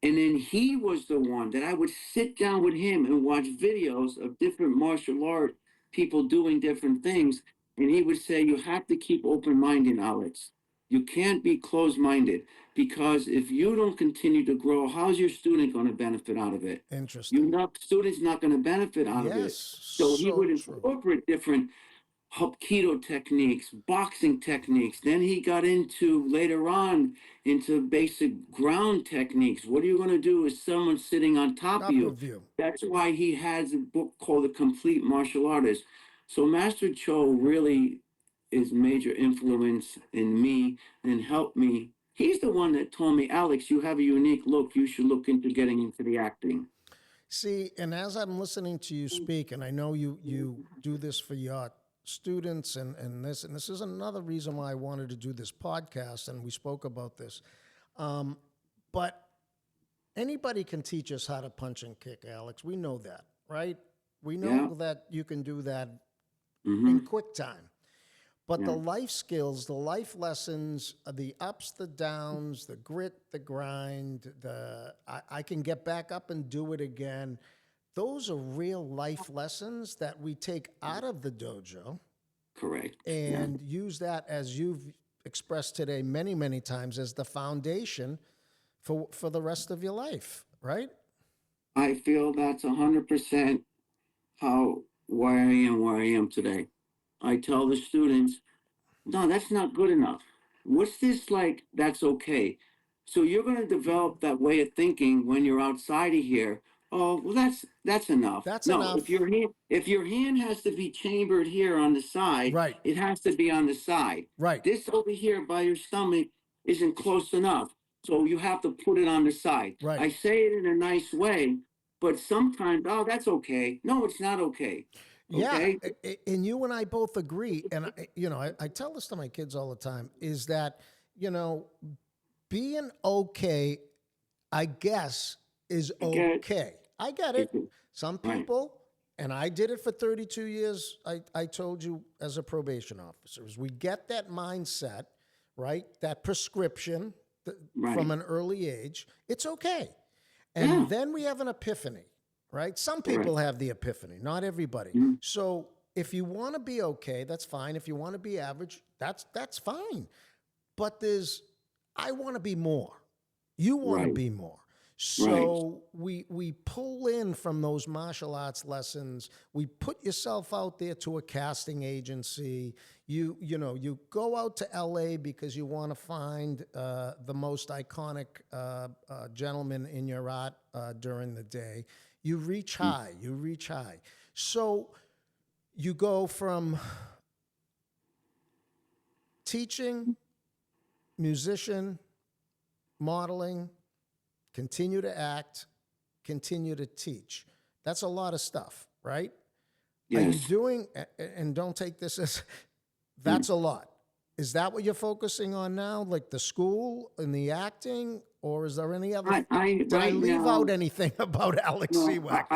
[SPEAKER 2] And then he was the one that I would sit down with him and watch videos of different martial art people doing different things. And he would say, you have to keep open minded, Alex. You can't be closed minded because if you don't continue to grow, how's your student going to benefit out of it?
[SPEAKER 1] You're
[SPEAKER 2] You
[SPEAKER 1] Interesting.
[SPEAKER 2] not student's not going to benefit out of
[SPEAKER 1] Yes.
[SPEAKER 2] it. So he
[SPEAKER 1] So
[SPEAKER 2] would
[SPEAKER 1] true.
[SPEAKER 2] incorporate different Hapkido techniques, boxing techniques. Then he got into later on into basic ground techniques. What are you going to do with someone sitting on top of
[SPEAKER 1] Top
[SPEAKER 2] you?
[SPEAKER 1] of you.
[SPEAKER 2] That's why he has a book called The Complete Martial Artist. So Master Cho really is major influence in me and helped me. He's the one that told me, Alex, you have a unique look. You should look into getting into the acting.
[SPEAKER 1] See, and as I'm listening to you speak, and I know you do this for your students and this is another reason why I wanted to do this podcast, and we spoke about this. But anybody can teach us how to punch and kick, Alex. We know that, right? We
[SPEAKER 2] Yeah.
[SPEAKER 1] know that you can do that in
[SPEAKER 2] Mm-hmm.
[SPEAKER 1] quick time. But the
[SPEAKER 2] Yeah.
[SPEAKER 1] life skills, the life lessons, the ups, the downs, the grit, the grind, I can get back up and do it again. Those are real life lessons that we take out of the dojo
[SPEAKER 2] Correct. Yeah.
[SPEAKER 1] and use that, as you've expressed today many, many times, as the foundation for the rest of your life, right?
[SPEAKER 2] I feel that's 100% how why I am where I am today. I tell the students, no, that's not good enough. What's this like? That's okay. So you're going to develop that way of thinking when you're outside of here. Oh, well, that's enough.
[SPEAKER 1] That's
[SPEAKER 2] No,
[SPEAKER 1] enough.
[SPEAKER 2] if your hand has to be chambered here on the side,
[SPEAKER 1] Right,
[SPEAKER 2] it has to be on the side.
[SPEAKER 1] right,
[SPEAKER 2] This over here by your stomach isn't close enough, so you have to put it on the side.
[SPEAKER 1] right.
[SPEAKER 2] I say it in a nice way, but sometimes, oh, that's okay. No, it's not okay.
[SPEAKER 1] Yeah,
[SPEAKER 2] Okay.
[SPEAKER 1] and you and I both agree. And I tell this to my kids all the time: is that you know, being okay, I guess, is
[SPEAKER 2] I get
[SPEAKER 1] okay. I get it.
[SPEAKER 2] it.
[SPEAKER 1] Some
[SPEAKER 2] Right.
[SPEAKER 1] people, and I did it for 32 years. I told you as a probation officer, is we get that mindset, right? That prescription from
[SPEAKER 2] Right.
[SPEAKER 1] an early age. It's okay. And
[SPEAKER 2] Yeah.
[SPEAKER 1] then we have an epiphany, right? Some
[SPEAKER 2] Correct.
[SPEAKER 1] people have the epiphany, not everybody.
[SPEAKER 2] Mhm.
[SPEAKER 1] So if you want to be okay, that's fine. If you want to be average, that's fine. But I want to be more. You want to
[SPEAKER 2] Right.
[SPEAKER 1] be more.
[SPEAKER 2] Right.
[SPEAKER 1] So we pull in from those martial arts lessons. We put yourself out there to a casting agency. You go out to L.A. because you want to find the most iconic gentleman in your art during the day. You reach
[SPEAKER 2] Mm.
[SPEAKER 1] high. You reach high. So you go from teaching, musician, modeling, continue to act, continue to teach. That's a lot of stuff, right? Are you
[SPEAKER 2] Yes.
[SPEAKER 1] doing, and don't take this as,
[SPEAKER 2] Mm.
[SPEAKER 1] that's a lot. Is that what you're focusing on now, like the school and the acting, or is there any other?
[SPEAKER 2] I
[SPEAKER 1] Did I
[SPEAKER 2] right
[SPEAKER 1] leave out
[SPEAKER 2] now,
[SPEAKER 1] anything about Alex
[SPEAKER 2] no,
[SPEAKER 1] Ziwak?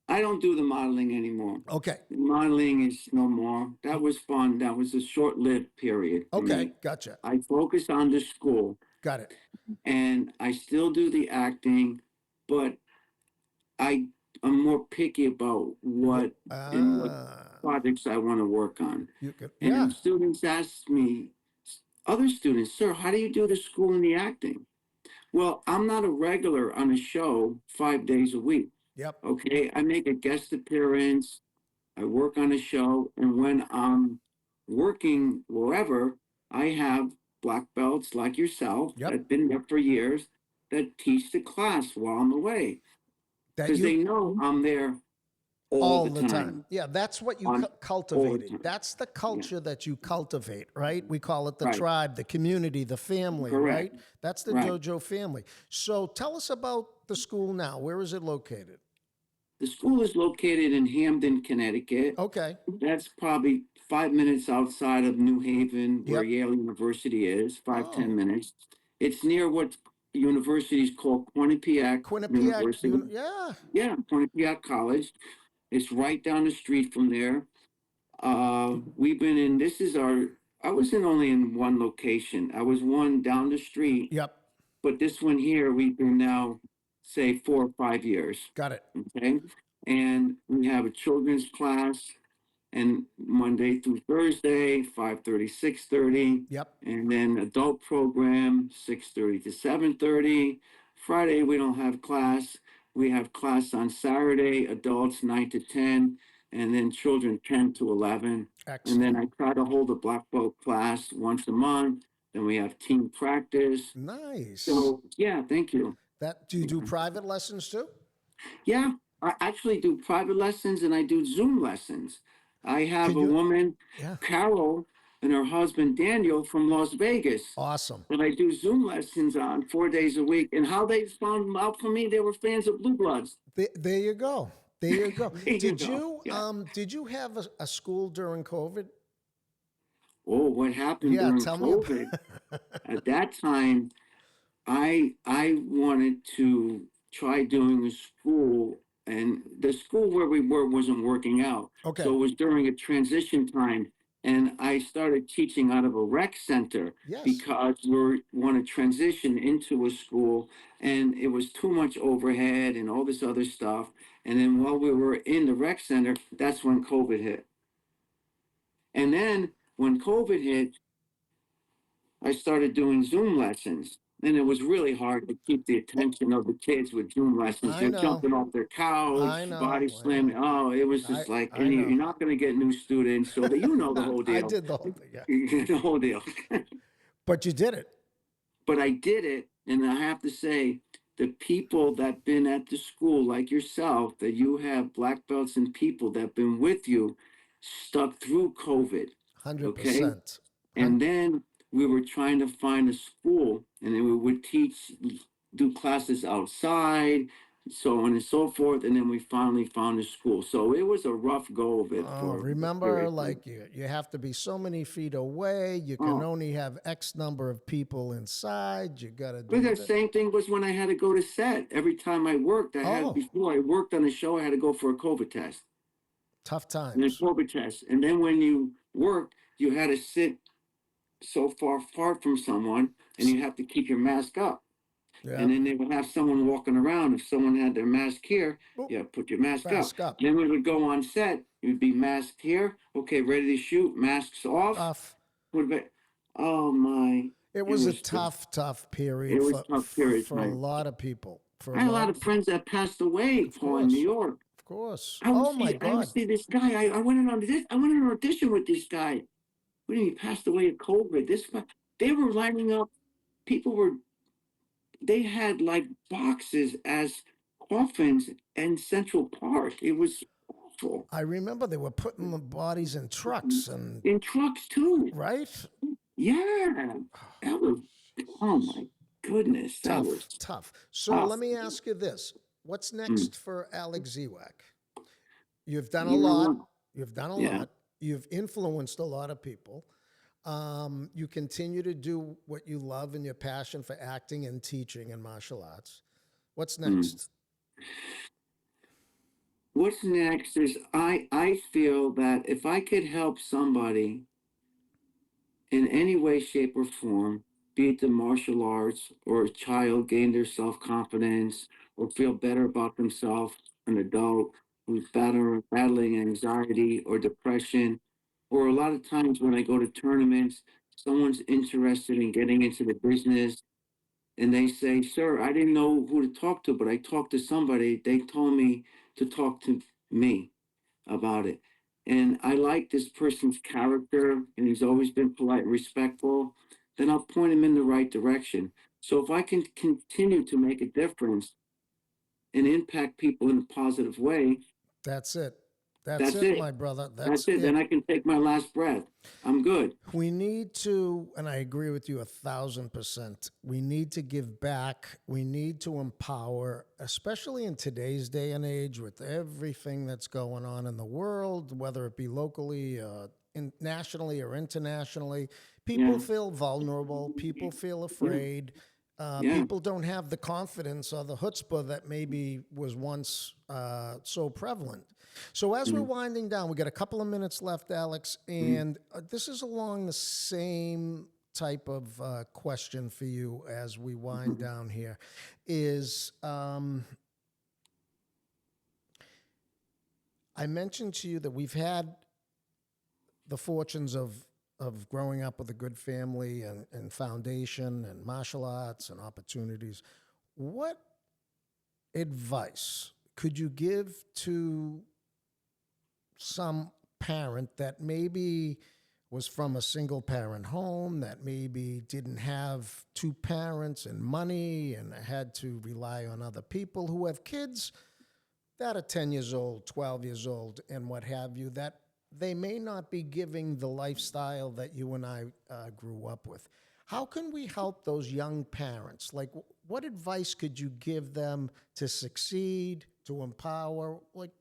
[SPEAKER 2] I don't do the modeling anymore.
[SPEAKER 1] Okay,
[SPEAKER 2] Modeling is no more. That was fun. That was a short-lived period for
[SPEAKER 1] okay,
[SPEAKER 2] me.
[SPEAKER 1] gotcha,
[SPEAKER 2] I focus on the school
[SPEAKER 1] got it.
[SPEAKER 2] and I still do the acting, but I am more picky about
[SPEAKER 1] What?
[SPEAKER 2] what projects I want to work on.
[SPEAKER 1] You could, yeah,
[SPEAKER 2] And students ask me, other students, sir, how do you do the school and the acting? Well, I'm not a regular on a show 5 days a week.
[SPEAKER 1] yep,
[SPEAKER 2] Okay. I make a guest appearance. I work on a show. And when I'm working wherever, I have black belts like yourself that
[SPEAKER 1] yep.
[SPEAKER 2] have been there for years that teach the class while I'm away
[SPEAKER 1] That
[SPEAKER 2] because
[SPEAKER 1] you
[SPEAKER 2] they know I'm there all
[SPEAKER 1] all
[SPEAKER 2] the
[SPEAKER 1] the time.
[SPEAKER 2] time.
[SPEAKER 1] Yeah, that's what you
[SPEAKER 2] On all the
[SPEAKER 1] cultivated.
[SPEAKER 2] time.
[SPEAKER 1] That's the
[SPEAKER 2] Yeah.
[SPEAKER 1] culture that you cultivate, right? We call it the
[SPEAKER 2] Right.
[SPEAKER 1] tribe, the community, the family, right?
[SPEAKER 2] Correct.
[SPEAKER 1] That's the
[SPEAKER 2] Right.
[SPEAKER 1] dojo family. So tell us about the school now. Where is it located?
[SPEAKER 2] The school is located in Hamden, Connecticut.
[SPEAKER 1] Okay.
[SPEAKER 2] That's probably 5 minutes outside of New Haven, where
[SPEAKER 1] Yep.
[SPEAKER 2] Yale University is, five, ten
[SPEAKER 1] Oh,
[SPEAKER 2] minutes. It's near what universities call Quinnipiac
[SPEAKER 1] Quinnipiac.
[SPEAKER 2] University.
[SPEAKER 1] Yeah.
[SPEAKER 2] Yeah, Quinnipiac College. It's right down the street from there. We've been in, this is our, I wasn't only in one location. I was one down the street,
[SPEAKER 1] Yep.
[SPEAKER 2] but this one here, we've been now, say, 4 or 5 years.
[SPEAKER 1] Got it.
[SPEAKER 2] Okay. And we have a children's class and Monday through Thursday, 5:30, 6:30.
[SPEAKER 1] Yep.
[SPEAKER 2] And then adult program, 6:30 to 7:30. Friday, we don't have class. We have class on Saturday, adults 9 to 10. and then children 10 to 11. And then
[SPEAKER 1] Excellent.
[SPEAKER 2] I try to hold a black belt class once a month. Then we have team practice.
[SPEAKER 1] Nice.
[SPEAKER 2] So, yeah, thank you.
[SPEAKER 1] That do you do private lessons too?
[SPEAKER 2] Yeah, I actually do private lessons and I do Zoom lessons. I have
[SPEAKER 1] Can
[SPEAKER 2] a
[SPEAKER 1] you?
[SPEAKER 2] woman,
[SPEAKER 1] Yeah.
[SPEAKER 2] Carol, and her husband, Daniel, from Las Vegas.
[SPEAKER 1] Awesome.
[SPEAKER 2] And I do Zoom lessons on 4 days a week. And how they found out for me, they were fans of Blue Bloods.
[SPEAKER 1] There you go. There you go.
[SPEAKER 2] There you go. Yeah.
[SPEAKER 1] Did you have a school during COVID?
[SPEAKER 2] Oh, what happened
[SPEAKER 1] Yeah,
[SPEAKER 2] during
[SPEAKER 1] tell me about.
[SPEAKER 2] COVID? At that time, I wanted to try doing a school, and the school where we were wasn't working out.
[SPEAKER 1] Okay.
[SPEAKER 2] So it was during a transition time, and I started teaching out of a rec center
[SPEAKER 1] Yes.
[SPEAKER 2] because we want to transition into a school, and it was too much overhead and all this other stuff. And then while we were in the rec center, that's when COVID hit. And then when COVID hit, I started doing Zoom lessons. And it was really hard to keep the attention of the kids with Zoom lessons.
[SPEAKER 1] I
[SPEAKER 2] They're
[SPEAKER 1] know.
[SPEAKER 2] jumping off their
[SPEAKER 1] I
[SPEAKER 2] couch, body
[SPEAKER 1] know. I
[SPEAKER 2] slamming.
[SPEAKER 1] know.
[SPEAKER 2] Oh, it was
[SPEAKER 1] I
[SPEAKER 2] just like,
[SPEAKER 1] I
[SPEAKER 2] and
[SPEAKER 1] know.
[SPEAKER 2] you're not going to get new students. So that you know the whole
[SPEAKER 1] I
[SPEAKER 2] deal.
[SPEAKER 1] did the whole thing. Yeah.
[SPEAKER 2] The whole deal.
[SPEAKER 1] But you did it.
[SPEAKER 2] But I did it. And I have to say, the people that been at the school, like yourself, that you have black belts and people that have been with you, stuck through COVID. Okay.
[SPEAKER 1] 100%.
[SPEAKER 2] And then we were trying to find a school, and then we would do classes outside, so on and so forth. And then we finally found a school. So it was a rough go of it
[SPEAKER 1] Oh,
[SPEAKER 2] for a
[SPEAKER 1] remember,
[SPEAKER 2] period of time.
[SPEAKER 1] like you have to be so many feet away. You can
[SPEAKER 2] Oh,
[SPEAKER 1] only have X number of people inside. You got to
[SPEAKER 2] but
[SPEAKER 1] do
[SPEAKER 2] the
[SPEAKER 1] that.
[SPEAKER 2] same thing was when I had to go to set. Every time I worked,
[SPEAKER 1] Oh,
[SPEAKER 2] before I worked on a show, I had to go for a COVID test.
[SPEAKER 1] tough
[SPEAKER 2] And then
[SPEAKER 1] times.
[SPEAKER 2] COVID test. And then when you worked, you had to sit so far apart from someone, and you have to keep your mask up.
[SPEAKER 1] Yeah.
[SPEAKER 2] And then they would have someone walking around. If someone had their mask here,
[SPEAKER 1] Oop,
[SPEAKER 2] yeah, put your mask up.
[SPEAKER 1] mask up.
[SPEAKER 2] Then we would go on set. You'd be masked here. Okay, ready to shoot. Masks off.
[SPEAKER 1] Tough.
[SPEAKER 2] Would be, oh my!
[SPEAKER 1] It
[SPEAKER 2] It
[SPEAKER 1] was a
[SPEAKER 2] was
[SPEAKER 1] tough
[SPEAKER 2] it
[SPEAKER 1] period
[SPEAKER 2] was tough periods,
[SPEAKER 1] for a
[SPEAKER 2] man.
[SPEAKER 1] lot of people. For a
[SPEAKER 2] I had a lot
[SPEAKER 1] lot,
[SPEAKER 2] of friends that passed away,
[SPEAKER 1] of
[SPEAKER 2] Paul, in New
[SPEAKER 1] course,
[SPEAKER 2] York.
[SPEAKER 1] of course.
[SPEAKER 2] I would
[SPEAKER 1] Oh my
[SPEAKER 2] see I would
[SPEAKER 1] God.
[SPEAKER 2] see this guy. I went in on this. I went in an audition with this guy. When he passed away of COVID, this guy, they were lining up. People were they had like boxes as coffins in Central Park. It was awful.
[SPEAKER 1] I remember they were putting the bodies in trucks and
[SPEAKER 2] In trucks too.
[SPEAKER 1] right.
[SPEAKER 2] Yeah. That was, oh my goodness. That was
[SPEAKER 1] Tough. So
[SPEAKER 2] tough.
[SPEAKER 1] let me ask you this: what's
[SPEAKER 2] Mm.
[SPEAKER 1] next for Alex Ziwak? You've done a
[SPEAKER 2] You know
[SPEAKER 1] lot.
[SPEAKER 2] what?
[SPEAKER 1] You've done a
[SPEAKER 2] Yeah.
[SPEAKER 1] lot. You've influenced a lot of people. You continue to do what you love and your passion for acting and teaching and martial arts. What's
[SPEAKER 2] Mm.
[SPEAKER 1] next?
[SPEAKER 2] What's next is I feel that if I could help somebody in any way, shape, or form, be it the martial arts or a child gain their self confidence or feel better about themselves, an adult who's battling anxiety or depression, or a lot of times when I go to tournaments, someone's interested in getting into the business and they say, "Sir, I didn't know who to talk to, but I talked to somebody. They told me to talk to me about it. And I like this person's character, and he's always been polite and respectful, then I'll point him in the right direction. So if I can continue to make a difference and impact people in a positive way,
[SPEAKER 1] That's it. That's
[SPEAKER 2] that's
[SPEAKER 1] it,
[SPEAKER 2] it.
[SPEAKER 1] my brother.
[SPEAKER 2] That's
[SPEAKER 1] That's
[SPEAKER 2] it. Then
[SPEAKER 1] it.
[SPEAKER 2] I can take my last breath. I'm good.
[SPEAKER 1] We need to, and I agree with you 1,000%. We need to give back. We need to empower, especially in today's day and age with everything that's going on in the world, whether it be locally, nationally, or internationally. People
[SPEAKER 2] Yeah.
[SPEAKER 1] feel vulnerable. People feel
[SPEAKER 2] Yeah.
[SPEAKER 1] afraid.
[SPEAKER 2] Yeah.
[SPEAKER 1] People don't have the confidence or the chutzpah that maybe was once so prevalent. So as we're
[SPEAKER 2] Mm.
[SPEAKER 1] winding down, we got a couple of minutes left, Alex,
[SPEAKER 2] Mm.
[SPEAKER 1] and this is along the same type of question for you as we wind
[SPEAKER 2] Mhm.
[SPEAKER 1] down here. Is I mentioned to you that we've had the fortunes of growing up with a good family and foundation and martial arts and opportunities. What advice could you give to some parent that maybe was from a single parent home, that maybe didn't have two parents and money and had to rely on other people who have kids that are 10 years old, 12 years old, and what have you, that they may not be giving the lifestyle that you and I grew up with. How can we help those young parents? Like, what advice could you give them to succeed, to empower? Like,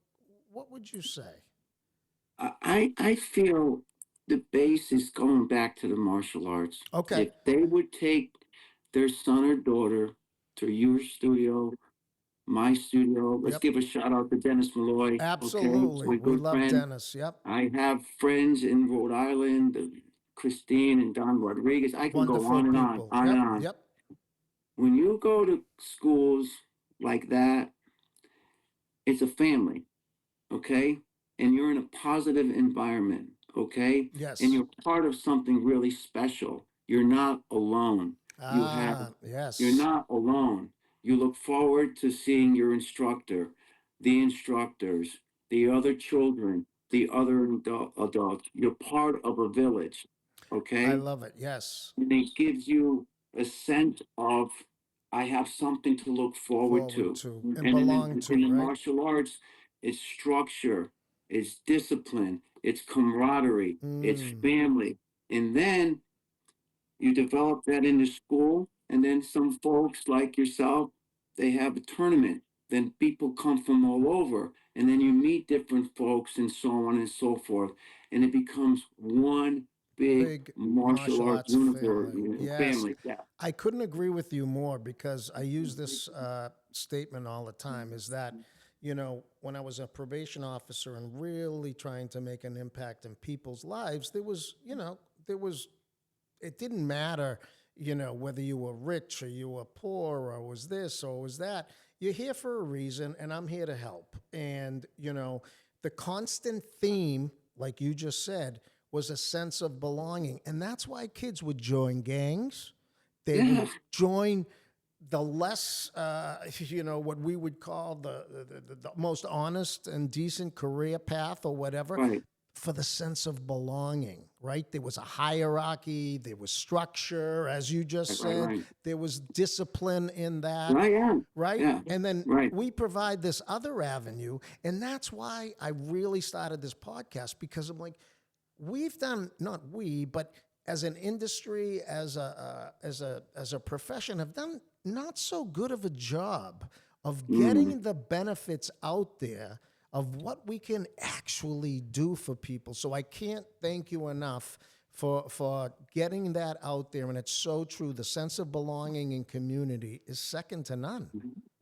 [SPEAKER 1] what would you say?
[SPEAKER 2] I feel the base is going back to the martial arts.
[SPEAKER 1] Okay.
[SPEAKER 2] If they would take their son or daughter to your studio, my studio, let's
[SPEAKER 1] Yep.
[SPEAKER 2] give a shout out to Dennis Malloy. Okay, it's
[SPEAKER 1] Absolutely.
[SPEAKER 2] my
[SPEAKER 1] We
[SPEAKER 2] good
[SPEAKER 1] love
[SPEAKER 2] friend.
[SPEAKER 1] Dennis. Yep.
[SPEAKER 2] I have friends in Rhode Island, Christine and Don Rodriguez. I can go
[SPEAKER 1] Wonderful
[SPEAKER 2] on and on,
[SPEAKER 1] people.
[SPEAKER 2] on and
[SPEAKER 1] Yep.
[SPEAKER 2] on.
[SPEAKER 1] Yep.
[SPEAKER 2] When you go to schools like that, it's a family, okay? And you're in a positive environment, okay? And
[SPEAKER 1] Yes.
[SPEAKER 2] you're part of something really special. You're not alone. You have,
[SPEAKER 1] Ah,
[SPEAKER 2] you're
[SPEAKER 1] yes.
[SPEAKER 2] not alone. You look forward to seeing your instructor, the instructors, the other children, the other adults. You're part of a village,
[SPEAKER 1] I
[SPEAKER 2] okay?
[SPEAKER 1] love it. Yes.
[SPEAKER 2] And it gives you a sense of I have something to look forward
[SPEAKER 1] Forward
[SPEAKER 2] to.
[SPEAKER 1] to
[SPEAKER 2] And
[SPEAKER 1] and
[SPEAKER 2] in
[SPEAKER 1] belong
[SPEAKER 2] the,
[SPEAKER 1] to,
[SPEAKER 2] in the
[SPEAKER 1] right?
[SPEAKER 2] martial arts, it's structure, it's discipline, it's camaraderie, it's
[SPEAKER 1] Mm,
[SPEAKER 2] family. And then you develop that in the school, and then some folks like yourself, they have a tournament. Then people come from all over, and then you meet different folks, and so on and so forth, and it becomes one big
[SPEAKER 1] big
[SPEAKER 2] martial
[SPEAKER 1] martial
[SPEAKER 2] arts
[SPEAKER 1] arts
[SPEAKER 2] universe,
[SPEAKER 1] family. Yes.
[SPEAKER 2] family. Yeah,
[SPEAKER 1] I couldn't agree with you more because I use this statement all the time is that, when I was a probation officer and really trying to make an impact in people's lives, there was it didn't matter, whether you were rich or you were poor or was this or was that. You're here for a reason, and I'm here to help. And, the constant theme, like you just said, was a sense of belonging. And that's why kids would join gangs. They would
[SPEAKER 2] yeah,
[SPEAKER 1] join the less, what we would call the most honest and decent career path or whatever
[SPEAKER 2] right,
[SPEAKER 1] for the sense of belonging, right? There was a hierarchy, there was structure, as you just
[SPEAKER 2] right,
[SPEAKER 1] said,
[SPEAKER 2] right.
[SPEAKER 1] there was discipline in that,
[SPEAKER 2] I am.
[SPEAKER 1] right?
[SPEAKER 2] Yeah,
[SPEAKER 1] And then
[SPEAKER 2] right.
[SPEAKER 1] we provide this other avenue. And that's why I really started this podcast because I'm like, we've done, not we, but as an industry, as a profession, have done not so good of a job of
[SPEAKER 2] Mm.
[SPEAKER 1] getting the benefits out there of what we can actually do for people. So I can't thank you enough for getting that out there. And it's so true. The sense of belonging and community is second to none.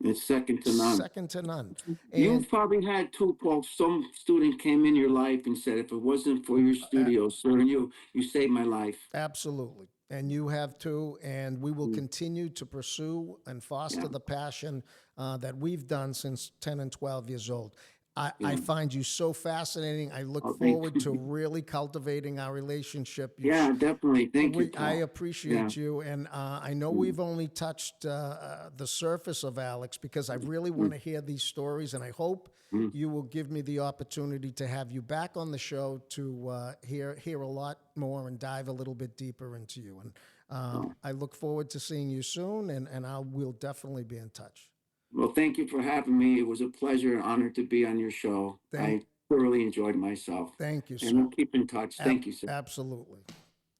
[SPEAKER 2] It's second to none.
[SPEAKER 1] Second to none. And
[SPEAKER 2] You've probably had too, Paul. Some student came in your life and said, "If it wasn't for your studio, sir, and you saved my life."
[SPEAKER 1] absolutely. And you have too. And we will
[SPEAKER 2] Mm.
[SPEAKER 1] continue to pursue and foster
[SPEAKER 2] Yeah,
[SPEAKER 1] the passion that we've done since 10 and 12 years old. I
[SPEAKER 2] yeah.
[SPEAKER 1] find you so fascinating. I look
[SPEAKER 2] Oh, thank
[SPEAKER 1] forward to
[SPEAKER 2] you.
[SPEAKER 1] really cultivating our relationship.
[SPEAKER 2] Yeah, definitely. Thank you,
[SPEAKER 1] I
[SPEAKER 2] Paul. Yeah.
[SPEAKER 1] appreciate you, and I know
[SPEAKER 2] Mm,
[SPEAKER 1] we've only touched the surface of Alex because I really want
[SPEAKER 2] mm,
[SPEAKER 1] to hear these stories, and I hope
[SPEAKER 2] mm.
[SPEAKER 1] you will give me the opportunity to have you back on the show to hear a lot more and dive a little bit deeper into you. And
[SPEAKER 2] Oh.
[SPEAKER 1] I look forward to seeing you soon, and I will definitely be in touch.
[SPEAKER 2] Well, thank you for having me. It was a pleasure and honor to be on your show.
[SPEAKER 1] Thank,
[SPEAKER 2] I thoroughly enjoyed myself.
[SPEAKER 1] thank you,
[SPEAKER 2] And
[SPEAKER 1] sir.
[SPEAKER 2] we'll keep in touch. Thank you, sir.
[SPEAKER 1] Absolutely.